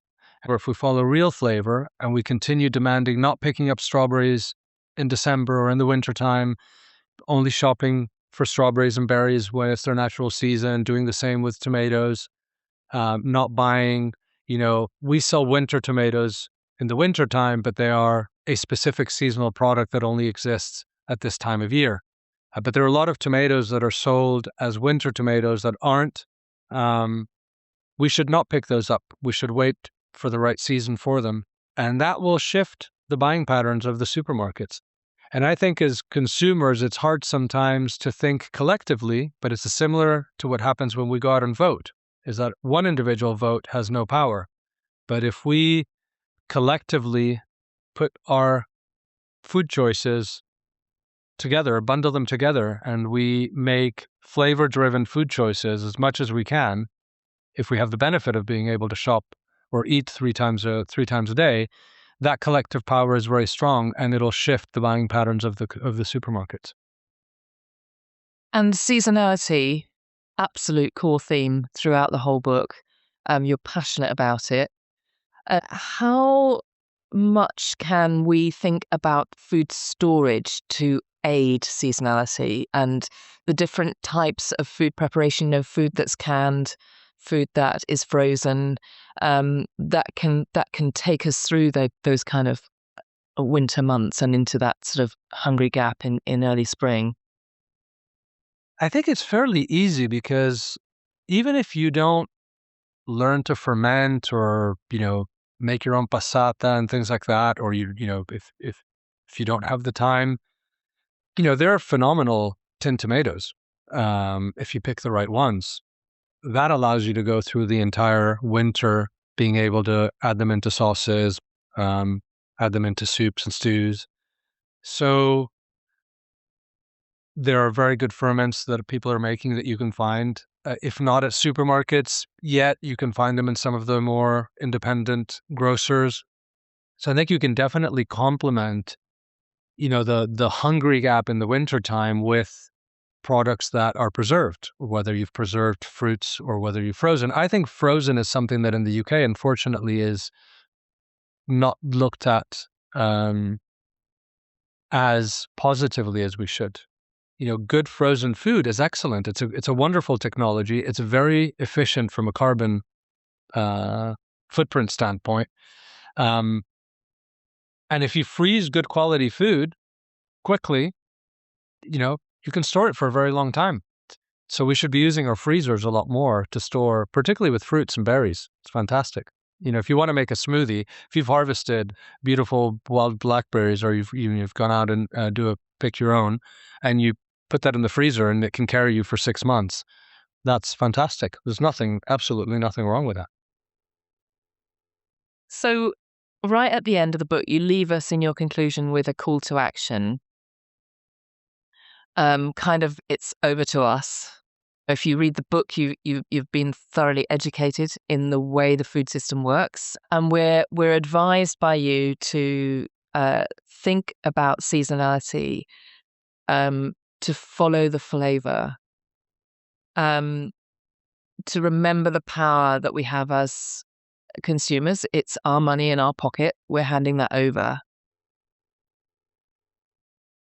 Or if we follow real flavor and we continue demanding not picking up strawberries in December or in the wintertime, only shopping for strawberries and berries when it's their natural season, doing the same with tomatoes, not buying, we sell winter tomatoes in the wintertime, but they are a specific seasonal product that only exists at this time of year. But there are a lot of tomatoes that are sold as winter tomatoes that aren't. We should not pick those up. We should wait for the right season for them. And that will shift the buying patterns of the supermarkets. And I think as consumers, it's hard sometimes to think collectively, but it's similar to what happens when we go out and vote, is that one individual vote has no power. But if we collectively put our food choices together, bundle them together, and we make flavor-driven food choices as much as we can, if we have the benefit of being able to shop or eat three times a day, that collective power is very strong, and it'll shift the buying patterns of the supermarkets. And seasonality, absolute core theme throughout the whole book. You're passionate about it. How much can we think about food storage to aid seasonality and the different types of food preparation? Food that's canned, food that is frozen, that can take us through those kind of winter months and into that sort of hungry gap in early spring. I think it's fairly easy because even if you don't learn to ferment or, make your own passata and things like that, or if you don't have the time, there are phenomenal tin tomatoes if you pick the right ones. That allows you to go through the entire winter, being able to add them into sauces, add them into soups and stews. So there are very good ferments that people are making that you can find. If not at supermarkets yet, you can find them in some of the more independent grocers. So I think you can definitely complement, the hungry gap in the wintertime with products that are preserved, whether you've preserved fruits or whether you've frozen. I think frozen is something that in the UK, unfortunately, is not looked at as positively as we should. Good frozen food is excellent. It's a wonderful technology. It's very efficient from a carbon footprint standpoint. And if you freeze good quality food quickly, you can store it for a very long time. So we should be using our freezers a lot more to store, particularly with fruits and berries. It's fantastic. If you want to make a smoothie, if you've harvested beautiful wild blackberries, or you've gone out and pick your own, and you put that in the freezer and it can carry you for 6 months, that's fantastic. There's absolutely nothing wrong with that. So right at the end of the book, you leave us in your conclusion with a call to action. It's over to us. If you read the book, you've been thoroughly educated in the way the food system works, and we're advised by you to think about seasonality, to follow the flavour, to remember the power that we have as consumers. It's our money in our pocket. We're handing that over.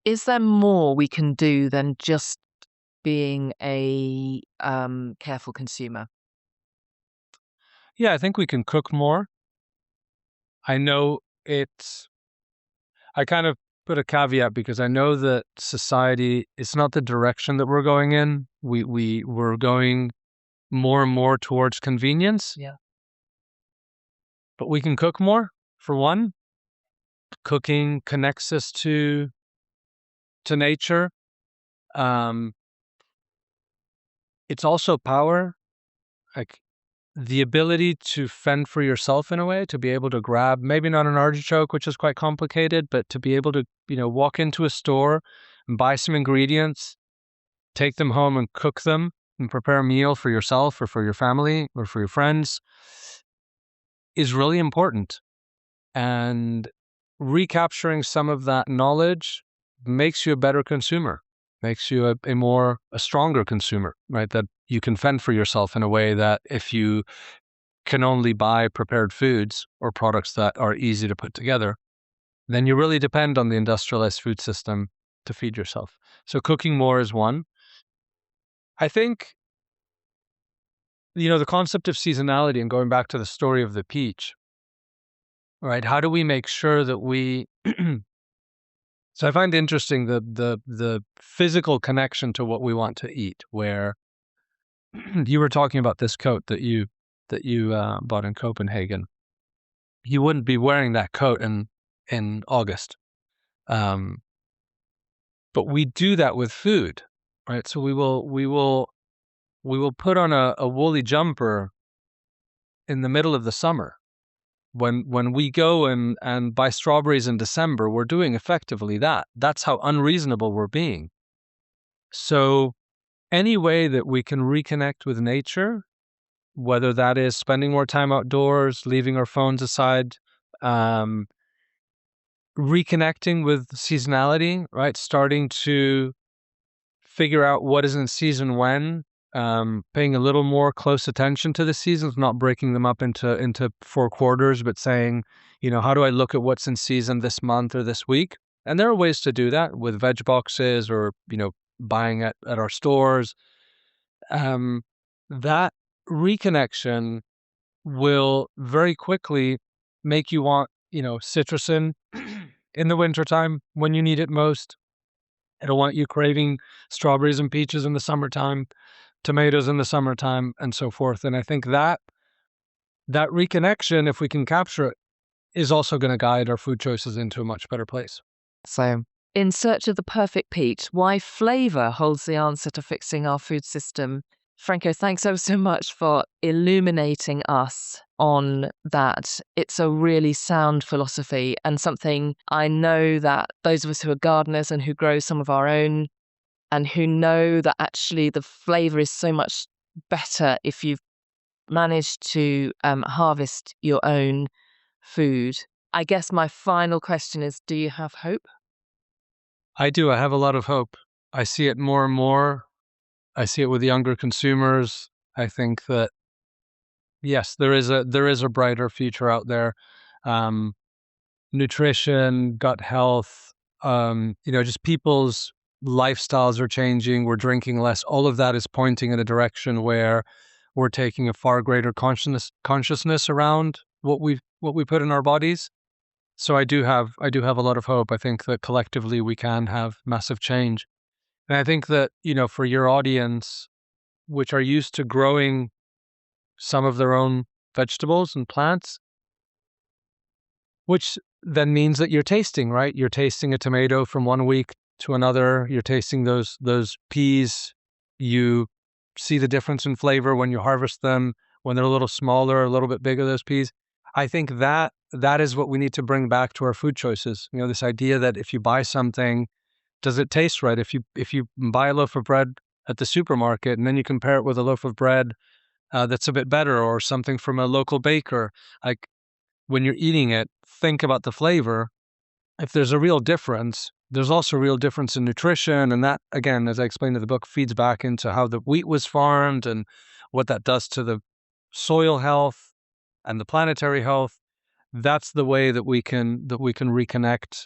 Is there more we can do than just being a careful consumer? Yeah, I think we can cook more. I know I kind of put a caveat because I know that society, it's not the direction that we're going in. We're going more and more towards convenience. Yeah. But we can cook more, for one. Cooking connects us to nature. It's also power, like the ability to fend for yourself in a way, to be able to grab, maybe not an artichoke, which is quite complicated, but to be able to, walk into a store and buy some ingredients, take them home and cook them and prepare a meal for yourself or for your family or for your friends is really important. And recapturing some of that knowledge makes you a better consumer, makes you a stronger consumer, right? That you can fend for yourself in a way that if you can only buy prepared foods or products that are easy to put together, then you really depend on the industrialized food system to feed yourself. So cooking more is one. I think, the concept of seasonality, and going back to the story of the peach, right? How do we make sure that we So I find interesting the physical connection to what we want to eat, where you were talking about this coat that you bought in Copenhagen. You wouldn't be wearing that coat in August. But we do that with food, right? So we will put on a woolly jumper in the middle of the summer. When we go and buy strawberries in December, we're doing effectively that. That's how unreasonable we're being. So any way that we can reconnect with nature, whether that is spending more time outdoors, leaving our phones aside, reconnecting with seasonality, right? Starting to figure out what is in season when, paying a little more close attention to the seasons, not breaking them up into 4 quarters, but saying, how do I look at what's in season this month or this week? And there are ways to do that with veg boxes or, buying at our stores. That reconnection will very quickly make you want, citrusin in the wintertime when you need it most. It'll want you craving strawberries and peaches in the summertime, tomatoes in the summertime, and so forth. And I think that reconnection, if we can capture it, is also going to guide our food choices into a much better place. So, in search of the perfect peach, why flavour holds the answer to fixing our food system. Franco, thanks ever so much for illuminating us on that. It's a really sound philosophy and something I know that those of us who are gardeners and who grow some of our own and who know that actually the flavour is so much better if you've managed to harvest your own food. I guess my final question is, do you have hope? I do. I have a lot of hope. I see it more and more. I see it with younger consumers. I think that, yes, there is a brighter future out there. Nutrition, gut health, just people's lifestyles are changing. We're drinking less. All of that is pointing in a direction where we're taking a far greater consciousness around what we put in our bodies. So I do have a lot of hope. I think that collectively we can have massive change. And I think that, for your audience, which are used to growing some of their own vegetables and plants, which then means that you're tasting, right? You're tasting a tomato from one week to another. You're tasting those peas. You see the difference in flavor when you harvest them, when they're a little smaller, a little bit bigger, those peas. I think that is what we need to bring back to our food choices. This idea that if you buy something, does it taste right? If you buy a loaf of bread at the supermarket and then you compare it with a loaf of bread that's a bit better or something from a local baker, like when you're eating it, think about the flavor. If there's a real difference, there's also a real difference in nutrition. And that, again, as I explained in the book, feeds back into how the wheat was farmed and what that does to the soil health and the planetary health. That's the way that we can reconnect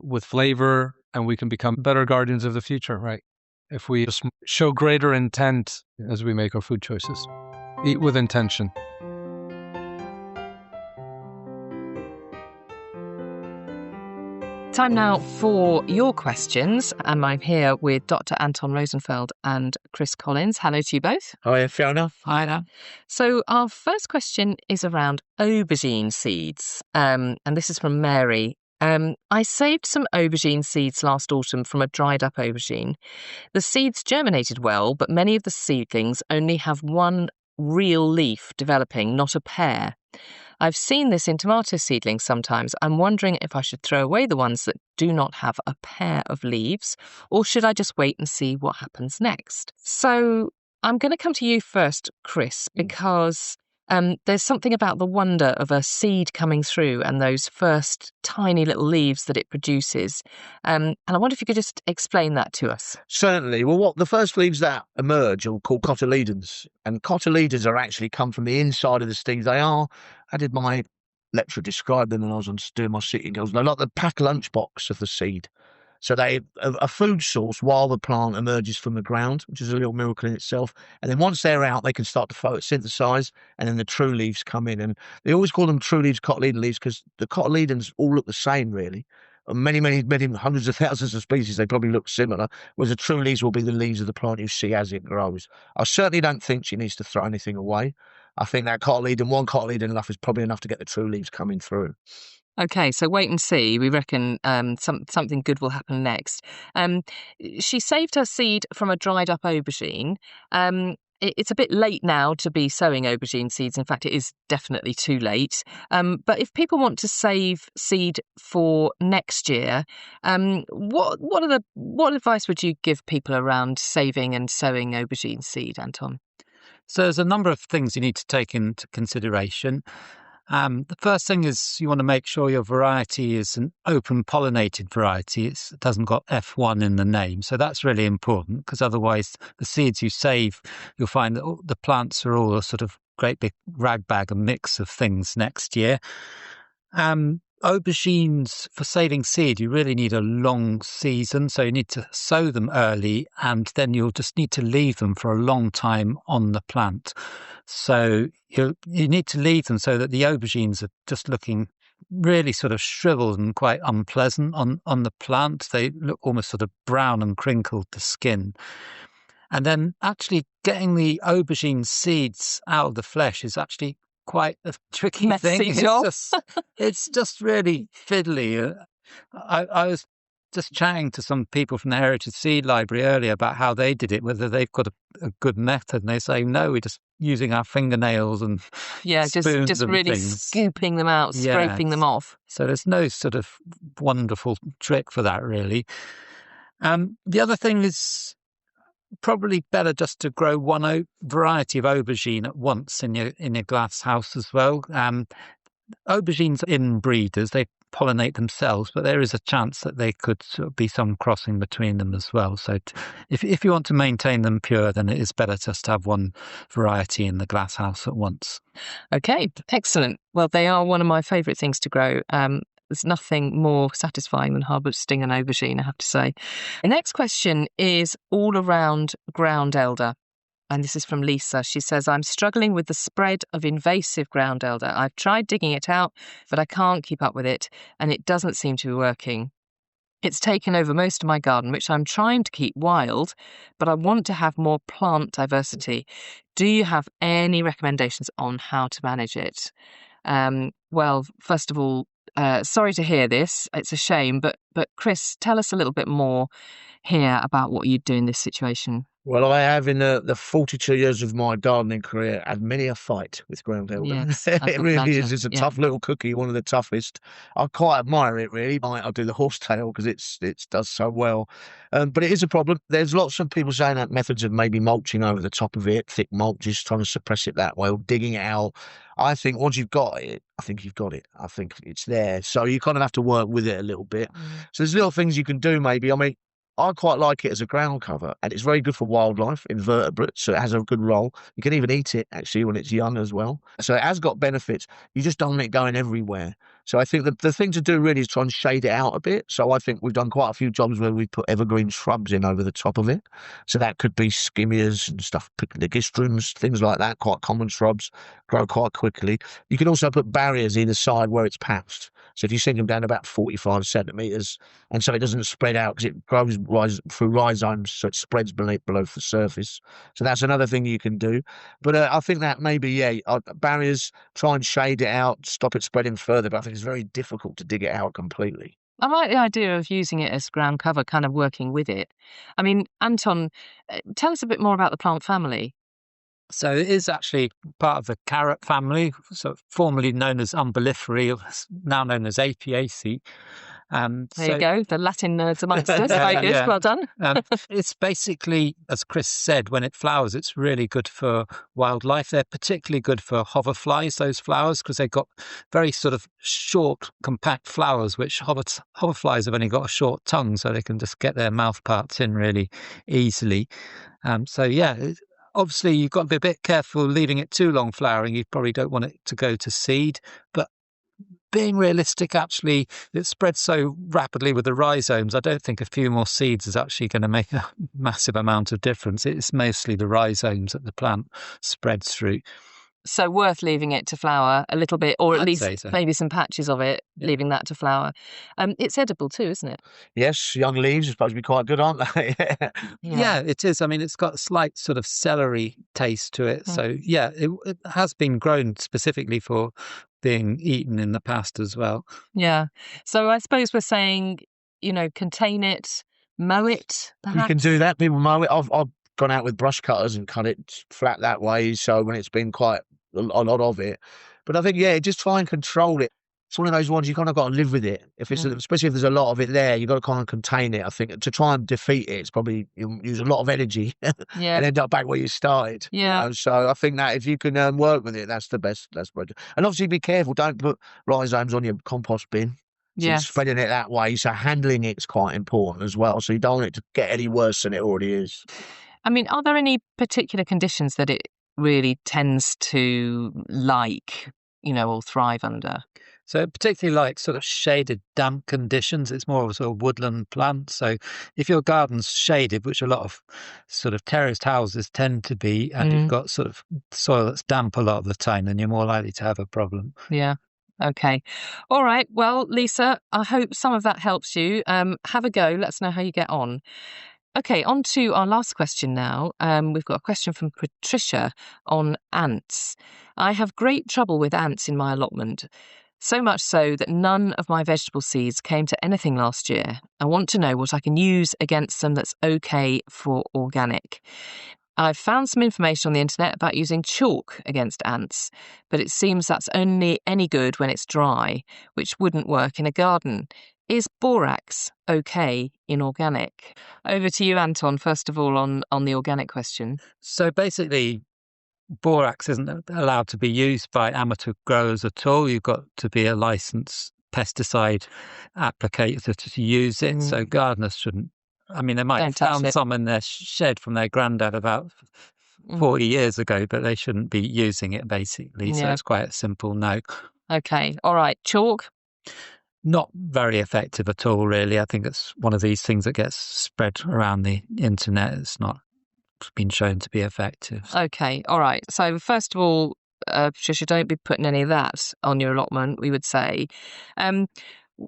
with flavor, and we can become better guardians of the future, right? If we just show greater intent as we make our food choices. Eat with intention. Time now for your questions, and I'm here with Dr. Anton Rosenfeld and Chris Collins. Hello to you both. Hi, Fiona. Hi there. So our first question is around aubergine seeds, and this is from Mary. I saved some aubergine seeds last autumn from a dried up aubergine. The seeds germinated well, but many of the seedlings only have one real leaf developing, not a pair. I've seen this in tomato seedlings sometimes. I'm wondering if I should throw away the ones that do not have a pair of leaves, or should I just wait and see what happens next? So I'm going to come to you first, Chris, because there's something about the wonder of a seed coming through and those first tiny little leaves that it produces. And I wonder if you could just explain that to us. Certainly. Well, the first leaves that emerge are called cotyledons, and cotyledons are actually come from the inside of the seeds. How did my lecturer describe them when I was doing my sitting girls? They're like the packed lunchbox of the seed. So they are a food source while the plant emerges from the ground, which is a little miracle in itself. And then once they're out, they can start to photosynthesize, and then the true leaves come in. And they always call them true leaves, cotyledon leaves, because the cotyledons all look the same, really. Many, many, many hundreds of thousands of species, they probably look similar, whereas the true leaves will be the leaves of the plant you see as it grows. I certainly don't think she needs to throw anything away. I think that one cotyledon enough is probably enough to get the true leaves coming through. Okay, so wait and see. We reckon something good will happen next. She saved her seed from a dried up aubergine. It's a bit late now to be sowing aubergine seeds. In fact, it is definitely too late. But if people want to save seed for next year, what advice would you give people around saving and sowing aubergine seed, Anton? So there's a number of things you need to take into consideration. The first thing is you want to make sure your variety is an open pollinated variety. It doesn't got F1 in the name. So that's really important, because otherwise the seeds you save, you'll find that the plants are all a sort of great big rag bag, a mix of things next year. Aubergines, for saving seed, you really need a long season. So you need to sow them early, and then you'll just need to leave them for a long time on the plant. So you need to leave them so that the aubergines are just looking really sort of shriveled and quite unpleasant on the plant. They look almost sort of brown and crinkled, the skin. And then actually getting the aubergine seeds out of the flesh is actually quite a tricky thing. It's just really fiddly. I was just chatting to some people from the Heritage Seed Library earlier about how they did it, whether they've got a good method, and they say no, we're just using our fingernails and spoons just and really things. scooping them out, scraping them off. So there's no sort of wonderful trick for that, really. The other thing is probably better just to grow one variety of aubergine at once in your glass house as well. Aubergines are inbreeders; they pollinate themselves, but there is a chance that they could sort of be some crossing between them as well. So if you want to maintain them pure, then it is better just to have one variety in the glass house at once. Okay, excellent. Well, they are one of my favourite things to grow. There's nothing more satisfying than harvesting an aubergine, I have to say. The next question is all around ground elder. And this is from Lisa. She says, I'm struggling with the spread of invasive ground elder. I've tried digging it out, but I can't keep up with it, and it doesn't seem to be working. It's taken over most of my garden, which I'm trying to keep wild, but I want to have more plant diversity. Do you have any recommendations on how to manage it? Well, first of all, sorry to hear this. It's a shame, but Chris, tell us a little bit more here about what you'd do in this situation. Well, I have in the 42 years of my gardening career had many a fight with ground elder. Yes, It really is. It's a tough little cookie, one of the toughest. I quite admire it, really. I do the horsetail because it does so well. But it is a problem. There's lots of people saying that methods of maybe mulching over the top of it, thick mulch, just trying to suppress it that way, or digging it out. I think once you've got it, I think you've got it. I think it's there. So you kind of have to work with it a little bit. So there's little things you can do maybe. I mean, I quite like it as a ground cover, and it's very good for wildlife, invertebrates, so it has a good role. You can even eat it, actually, when it's young as well. So it has got benefits. You just don't want it going everywhere. So I think the thing to do really is try and shade it out a bit. So I think we've done quite a few jobs where we put evergreen shrubs in over the top of it. So that could be skimmias and stuff, ligistrums, things like that, quite common shrubs, grow quite quickly. You can also put barriers either side where it's patched. So if you sink them down about 45 centimetres, and so it doesn't spread out because it grows through rhizomes, so it spreads below the surface. So that's another thing you can do. But I think that maybe, barriers, try and shade it out, stop it spreading further, but I think it's very difficult to dig it out completely. I like the idea of using it as ground cover, kind of working with it. I mean, Anton, tell us a bit more about the plant family. So it is actually part of the carrot family, so formerly known as Umbelliferae, now known as Apiaceae. There you go, the Latin nerds amongst us. Very good, yeah. well done. It's basically, as Chris said, when it flowers, it's really good for wildlife. They're particularly good for hoverflies, those flowers, because they've got very sort of short, compact flowers, which hoverflies have only got a short tongue, so they can just get their mouth parts in really easily. Obviously, you've got to be a bit careful leaving it too long flowering. You probably don't want it to go to seed, but being realistic, actually, it spreads so rapidly with the rhizomes. I don't think a few more seeds is actually going to make a massive amount of difference. It's mostly the rhizomes that the plant spreads through. So worth leaving it to flower a little bit, or at I'd least say so. maybe some patches of it, leaving that to flower. It's edible too, isn't it? Yes, young leaves are supposed to be quite good, aren't they? Yeah, it is. I mean, it's got a slight sort of celery taste to it. So, yeah, it has been grown specifically for being eaten in the past as well. Yeah. So I suppose we're saying, contain it, mow it, perhaps? You can do that. People mow it. I've gone out with brush cutters and cut it flat that way. So when it's been quite a lot of it. But I think, just try and control it. It's one of those ones you kind of got to live with it. If it's especially if there's a lot of it there, you've got to kind of contain it. I think to try and defeat it, it's probably you'll use a lot of energy and end up back where you started. Yeah. So I think that if you can work with it, that's the best. That's what. And obviously be careful. Don't put rhizomes on your compost bin. So spreading it that way. So handling it's quite important as well. So you don't want it to get any worse than it already is. I mean, are there any particular conditions that it really tends to like, or thrive under? So particularly like sort of shaded, damp conditions, it's more of a sort of woodland plant. So if your garden's shaded, which a lot of sort of terraced houses tend to be, and you've got sort of soil that's damp a lot of the time, then you're more likely to have a problem. Yeah. Okay. All right. Well, Lisa, I hope some of that helps you. Have a go. Let us know how you get on. Okay, on to our last question now. We've got a question from Patricia on ants. I have great trouble with ants in my allotment. So much so that none of my vegetable seeds came to anything last year. I want to know what I can use against them that's okay for organic. I've found some information on the internet about using chalk against ants, but it seems that's only any good when it's dry, which wouldn't work in a garden. Is borax okay in organic? Over to you, Anton, first of all, on the organic question. So basically, borax isn't allowed to be used by amateur growers at all. You've got to be a licensed pesticide applicator to use it. So gardeners shouldn't. I mean, they might have found some in their shed from their granddad about 40 years ago, but they shouldn't be using it, basically. So it's quite a simple no. Okay. All right. Chalk? Not very effective at all, really. I think it's one of these things that gets spread around the internet. It's not been shown to be effective. Okay. All right. So first of all, Patricia, don't be putting any of that on your allotment, we would say.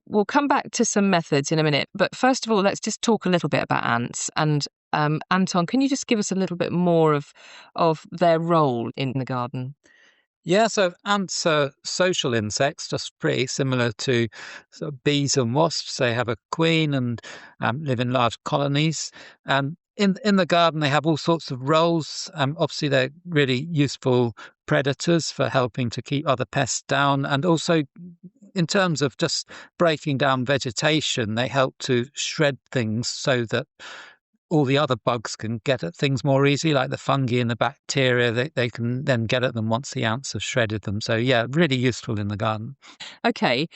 We'll come back to some methods in a minute. But first of all, let's just talk a little bit about ants. And Anton, can you just give us a little bit more of their role in the garden? Yeah, so ants are social insects, just pretty similar to sort of bees and wasps. They have a queen and live in large colonies. In the garden, they have all sorts of roles. Obviously, they're really useful predators for helping to keep other pests down. And also, in terms of just breaking down vegetation, they help to shred things so that all the other bugs can get at things more easily, like the fungi and the bacteria. They can then get at them once the ants have shredded them. So, yeah, really useful in the garden. Okay,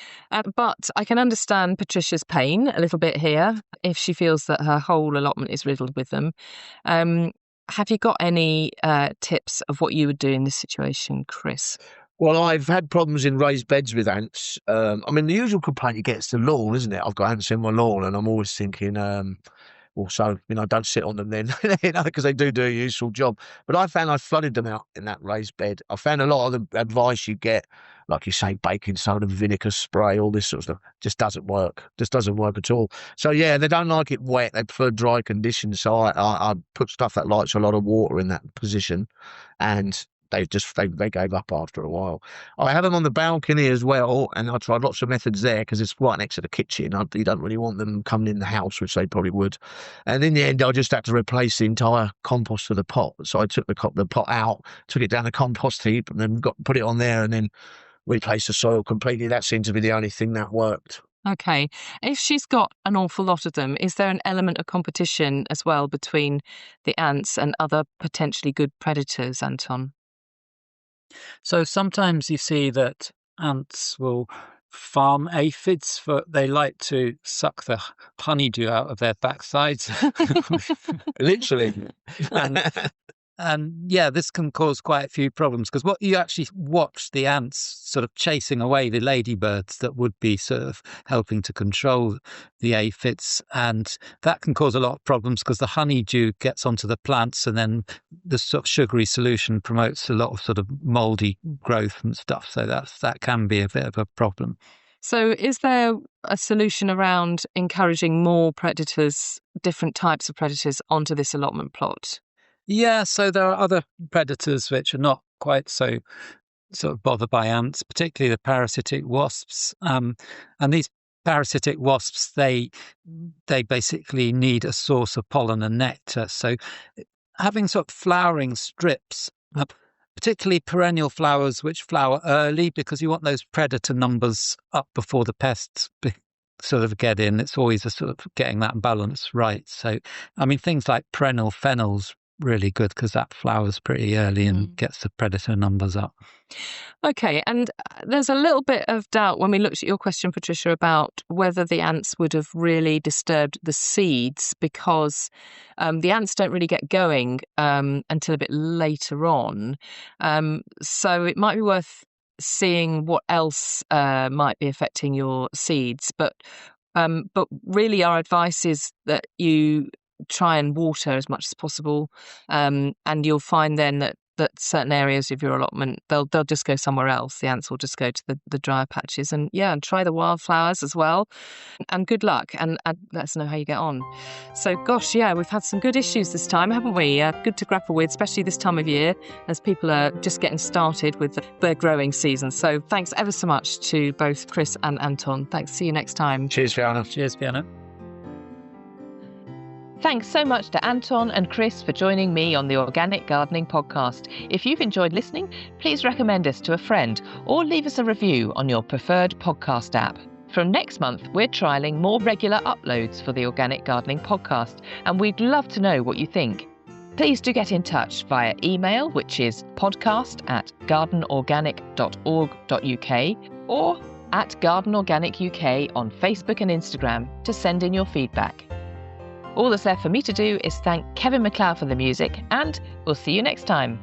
but I can understand Patricia's pain a little bit here if she feels that her whole allotment is riddled with them. Have you got any tips of what you would do in this situation, Chris? Well, I've had problems in raised beds with ants. I mean, the usual complaint you get is the lawn, isn't it? I've got ants in my lawn and I'm always thinking... Also, don't sit on them then, because they do a useful job. But I found I flooded them out in that raised bed. I found a lot of the advice you get, like you say, baking soda, vinegar spray, all this sort of stuff, just doesn't work. Just doesn't work at all. So, yeah, they don't like it wet. They prefer dry conditions. So I put stuff that likes a lot of water in that position, and they gave up after a while. I have them on the balcony as well, and I tried lots of methods there because it's right next to the kitchen. You don't really want them coming in the house, which they probably would. And in the end, I just had to replace the entire compost of the pot. So I took the pot out, took it down the compost heap, and then put it on there, and then replaced the soil completely. That seemed to be the only thing that worked. Okay. If she's got an awful lot of them, is there an element of competition as well between the ants and other potentially good predators, Anton? So sometimes you see that ants will farm aphids they like to suck the honeydew out of their backsides. Literally. And yeah, this can cause quite a few problems because what you actually watch the ants sort of chasing away the ladybirds that would be sort of helping to control the aphids. And that can cause a lot of problems because the honeydew gets onto the plants and then the sort of sugary solution promotes a lot of sort of moldy growth and stuff. So that can be a bit of a problem. So is there a solution around encouraging more predators, different types of predators, onto this allotment plot? Yeah, so there are other predators which are not quite so sort of bothered by ants, particularly the parasitic wasps. And these parasitic wasps, they basically need a source of pollen and nectar. So having sort of flowering strips, particularly perennial flowers which flower early, because you want those predator numbers up before the pests sort of get in. It's always a sort of getting that balance right. So, I mean, things like perennial fennel's really good because that flowers pretty early and gets the predator numbers up. Okay, and there's a little bit of doubt when we looked at your question, Patricia, about whether the ants would have really disturbed the seeds because the ants don't really get going until a bit later on. So it might be worth seeing what else might be affecting your seeds. But really our advice is that you try and water as much as possible, and you'll find then that certain areas of your allotment, they'll just go somewhere else. The ants will just go to the drier patches, and try the wildflowers as well. And good luck, and let us know how you get on. So, gosh, we've had some good issues this time, haven't we? Good to grapple with, especially this time of year, as people are just getting started with their growing season. So, thanks ever so much to both Chris and Anton. Thanks. See you next time. Cheers, Fiona. Cheers, Fiona. Thanks so much to Anton and Chris for joining me on the Organic Gardening Podcast. If you've enjoyed listening, please recommend us to a friend or leave us a review on your preferred podcast app. From next month, we're trialling more regular uploads for the Organic Gardening Podcast, and we'd love to know what you think. Please do get in touch via email, which is podcast@gardenorganic.org.uk or @GardenOrganicUK on Facebook and Instagram to send in your feedback. All that's left for me to do is thank Kevin MacLeod for the music, and we'll see you next time.